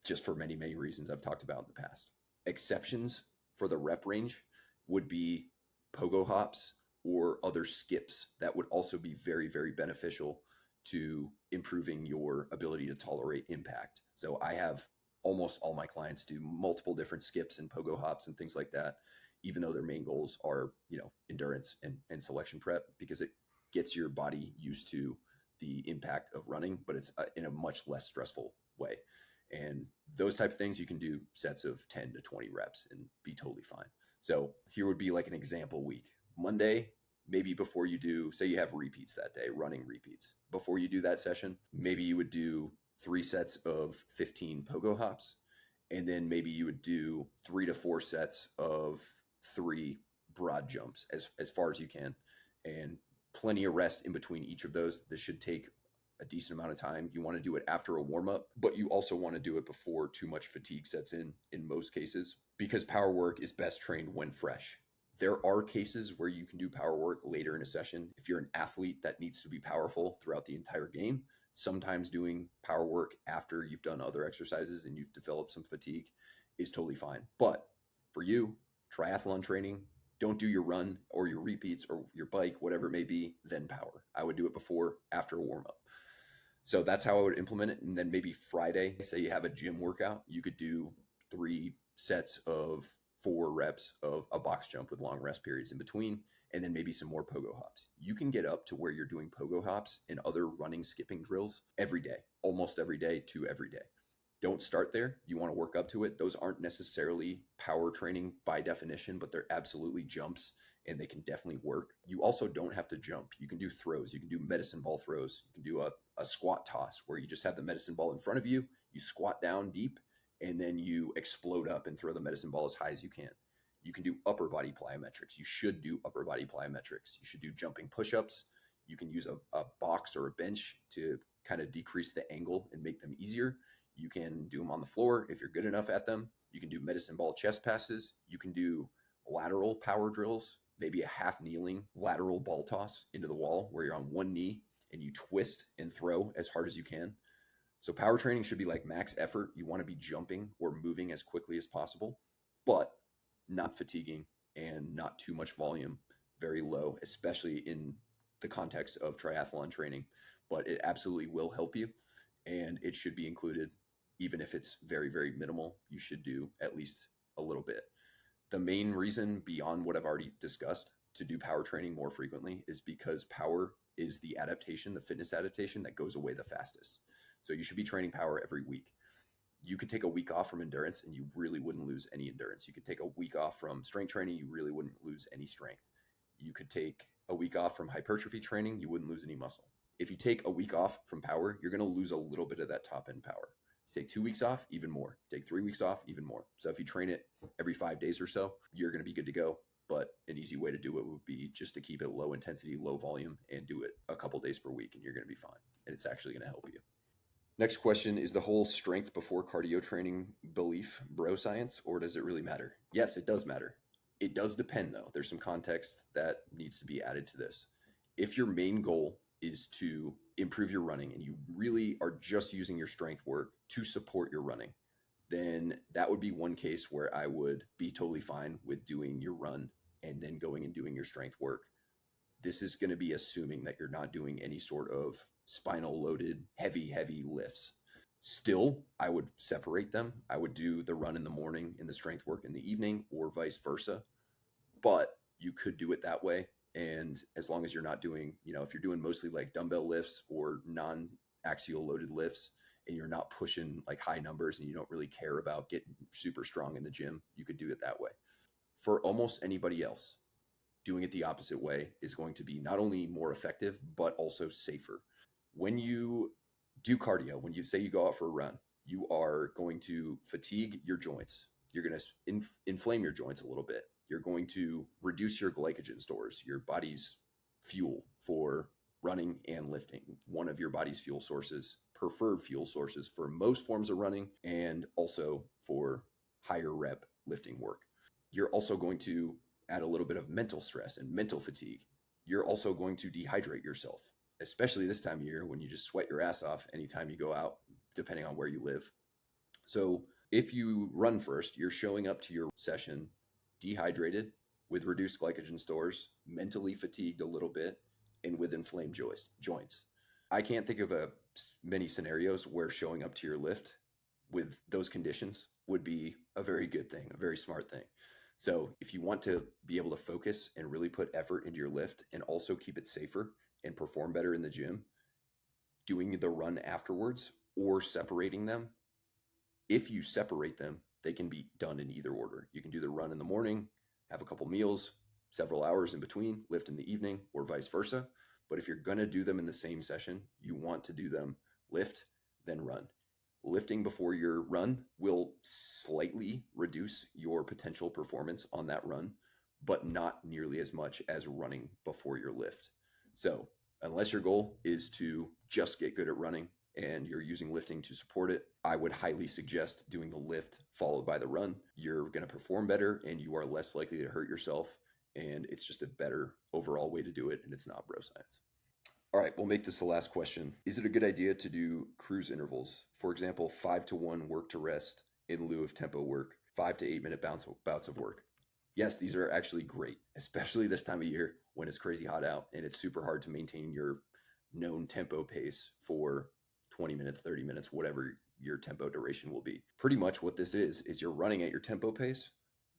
Speaker 1: just for many, many reasons I've talked about in the past. Exceptions for the rep range would be pogo hops or other skips that would also be very, very beneficial to improving your ability to tolerate impact. So I have almost all my clients do multiple different skips and pogo hops and things like that, even though their main goals are, endurance and selection prep, because it gets your body used to the impact of running, but it's in a much less stressful way. And those type of things, you can do sets of 10 to 20 reps and be totally fine. So here would be like an example week. Monday, maybe before you do, say you have repeats that day, running repeats. Before you do that session, maybe you would do 3 sets of 15 pogo hops. And then maybe you would do 3 to 4 sets of 3 broad jumps as far as you can. And plenty of rest in between each of those. This should take a decent amount of time. You want to do it after a warm up, but you also want to do it before too much fatigue sets in most cases, because power work is best trained when fresh. There are cases where you can do power work later in a session. If you're an athlete that needs to be powerful throughout the entire game, sometimes doing power work after you've done other exercises and you've developed some fatigue is totally fine. But for you, triathlon training, don't do your run or your repeats or your bike, whatever it may be, then power. I would do it before, after a warm up. So that's how I would implement it. And then maybe Friday, say you have a gym workout, you could do 3 sets of 4 reps of a box jump with long rest periods in between, and then maybe some more pogo hops. You can get up to where you're doing pogo hops and other running, skipping drills every day, almost every day to every day. Don't start there. You want to work up to it. Those aren't necessarily power training by definition, but they're absolutely jumps and they can definitely work. You also don't have to jump. You can do throws. You can do medicine ball throws. You can do a squat toss where you just have the medicine ball in front of you. You squat down deep and then you explode up and throw the medicine ball as high as you can. You can do upper body plyometrics. You should do upper body plyometrics. You should do jumping push-ups. You can use a box or a bench to kind of decrease the angle and make them easier. You can do them on the floor if you're good enough at them. You can do medicine ball chest passes. You can do lateral power drills, maybe a half kneeling lateral ball toss into the wall where you're on one knee and you twist and throw as hard as you can. So power training should be like max effort. You want to be jumping or moving as quickly as possible, but not fatiguing and not too much volume, very low, especially in the context of triathlon training. But it absolutely will help you, and it should be included. Even if it's very, very minimal, you should do at least a little bit. The main reason beyond what I've already discussed to do power training more frequently is because power is the adaptation, the fitness adaptation that goes away the fastest. So you should be training power every week. You could take a week off from endurance and you really wouldn't lose any endurance. You could take a week off from strength training, you really wouldn't lose any strength. You could take a week off from hypertrophy training, you wouldn't lose any muscle. If you take a week off from power, you're going to lose a little bit of that top end power. You take 2 weeks off, even more. Take 3 weeks off, even more. So if you train it every 5 days or so, you're going to be good to go. But an easy way to do it would be just to keep it low intensity, low volume, and do it a couple days per week, and you're going to be fine. And it's actually going to help you. Next question, is the whole strength before cardio training belief bro science, or does it really matter? Yes, it does matter. It does depend, though. There's some context that needs to be added to this. If your main goal is to improve your running and you really are just using your strength work to support your running, then that would be one case where I would be totally fine with doing your run and then going and doing your strength work. This is going to be assuming that you're not doing any sort of spinal loaded, heavy lifts. Still, I would separate them. I would do the run in the morning and the strength work in the evening, or vice versa. But you could do it that way. And as long as you're not doing, if you're doing mostly like dumbbell lifts or non-axial loaded lifts, and you're not pushing like high numbers and you don't really care about getting super strong in the gym, you could do it that way. For almost anybody else, doing it the opposite way is going to be not only more effective, but also safer. When you do cardio, when you say you go out for a run, you are going to fatigue your joints. You're going to inflame your joints a little bit. You're going to reduce your glycogen stores, your body's fuel for running and lifting. One of your body's fuel sources, preferred fuel sources for most forms of running and also for higher rep lifting work. You're also going to add a little bit of mental stress and mental fatigue. You're also going to dehydrate yourself, especially this time of year when you just sweat your ass off anytime you go out, depending on where you live. So if you run first, you're showing up to your session dehydrated, with reduced glycogen stores, mentally fatigued a little bit, and with inflamed joints. I can't think of many scenarios where showing up to your lift with those conditions would be a very good thing, a very smart thing. So if you want to be able to focus and really put effort into your lift and also keep it safer and perform better in the gym, doing the run afterwards or separating them, if you separate them, they can be done in either order. You can do the run in the morning, have a couple meals, several hours in between, lift in the evening, or vice versa. But if you're going to do them in the same session, you want to do them lift, then run. Lifting before your run will slightly reduce your potential performance on that run, but not nearly as much as running before your lift. So, unless your goal is to just get good at running and you're using lifting to support it, I would highly suggest doing the lift followed by the run. You're going to perform better and you are less likely to hurt yourself. And it's just a better overall way to do it. And it's not bro science. All right, we'll make this the last question. Is it a good idea to do cruise intervals? For example, 5-1 work to rest in lieu of tempo work, 5 to 8 minute bouts of work. Yes, these are actually great, especially this time of year when it's crazy hot out and it's super hard to maintain your known tempo pace for 20 minutes, 30 minutes, whatever your tempo duration will be. Pretty much what this is you're running at your tempo pace,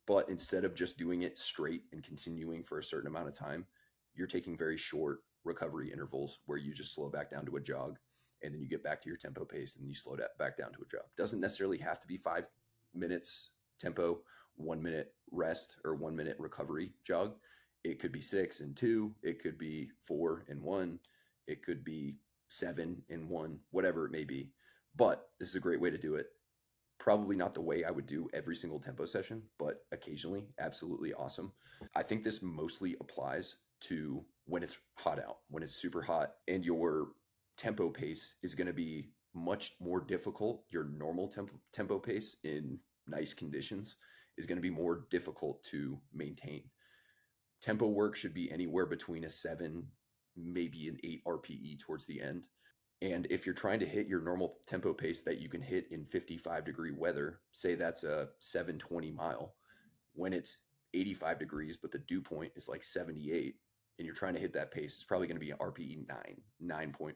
Speaker 1: but instead of just doing it straight and continuing for a certain amount of time, you're taking very short recovery intervals where you just slow back down to a jog and then you get back to your tempo pace and you slow back down to a jog. Doesn't necessarily have to be 5 minutes tempo, 1 minute rest or 1 minute recovery jog. It could be 6 and 2. It could be 4 and 1. It could be 7 and 1, whatever it may be. But this is a great way to do it. Probably not the way I would do every single tempo session, but occasionally, absolutely awesome. I think this mostly applies to when it's hot out, when it's super hot, and your tempo pace is going to be much more difficult. Your normal tempo pace in nice conditions is going to be more difficult to maintain. Tempo work should be anywhere between a 7, maybe an 8 RPE towards the end. And if you're trying to hit your normal tempo pace that you can hit in 55-degree weather, say that's a 720 mile, when it's 85 degrees, but the dew point is like 78, and you're trying to hit that pace, it's probably going to be an RPE 9, 9.5,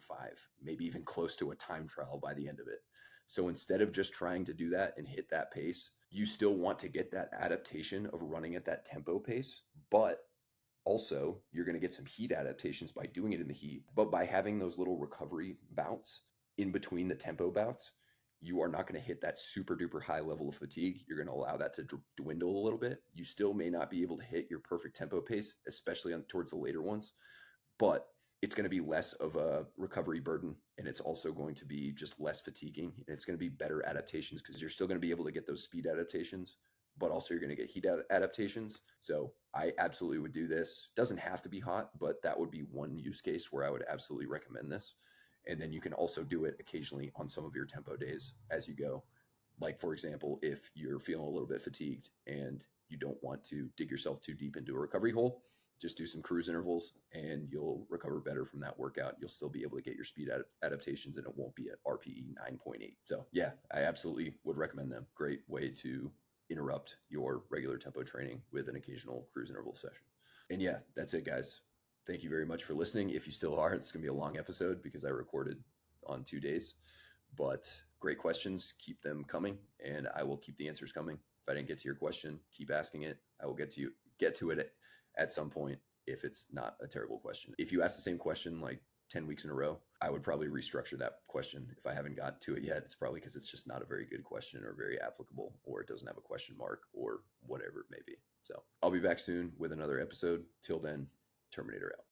Speaker 1: maybe even close to a time trial by the end of it. So instead of just trying to do that and hit that pace, you still want to get that adaptation of running at that tempo pace, but also, you're going to get some heat adaptations by doing it in the heat, but by having those little recovery bouts in between the tempo bouts, you are not going to hit that super duper high level of fatigue. You're going to allow that to dwindle a little bit. You still may not be able to hit your perfect tempo pace, especially towards the later ones, but it's going to be less of a recovery burden, and it's also going to be just less fatiguing, and it's going to be better adaptations because you're still going to be able to get those speed adaptations, but also you're going to get heat adaptations. So I absolutely would do this. Doesn't have to be hot, but that would be one use case where I would absolutely recommend this. And then you can also do it occasionally on some of your tempo days as you go. Like, for example, if you're feeling a little bit fatigued and you don't want to dig yourself too deep into a recovery hole, just do some cruise intervals and you'll recover better from that workout. You'll still be able to get your speed adaptations and it won't be at RPE 9.8. So yeah, I absolutely would recommend them. Great way to interrupt your regular tempo training with an occasional cruise interval session. And yeah, that's it, guys. Thank you very much for listening. If you still are, it's going to be a long episode because I recorded on 2 days. But great questions. Keep them coming, and I will keep the answers coming. If I didn't get to your question, keep asking it. I will get to it at some point if it's not a terrible question. If you ask the same question like 10 weeks in a row, I would probably restructure that question. If I haven't got to it yet, it's probably because it's just not a very good question or very applicable, or it doesn't have a question mark or whatever it may be. So I'll be back soon with another episode. Till then, Terminator out.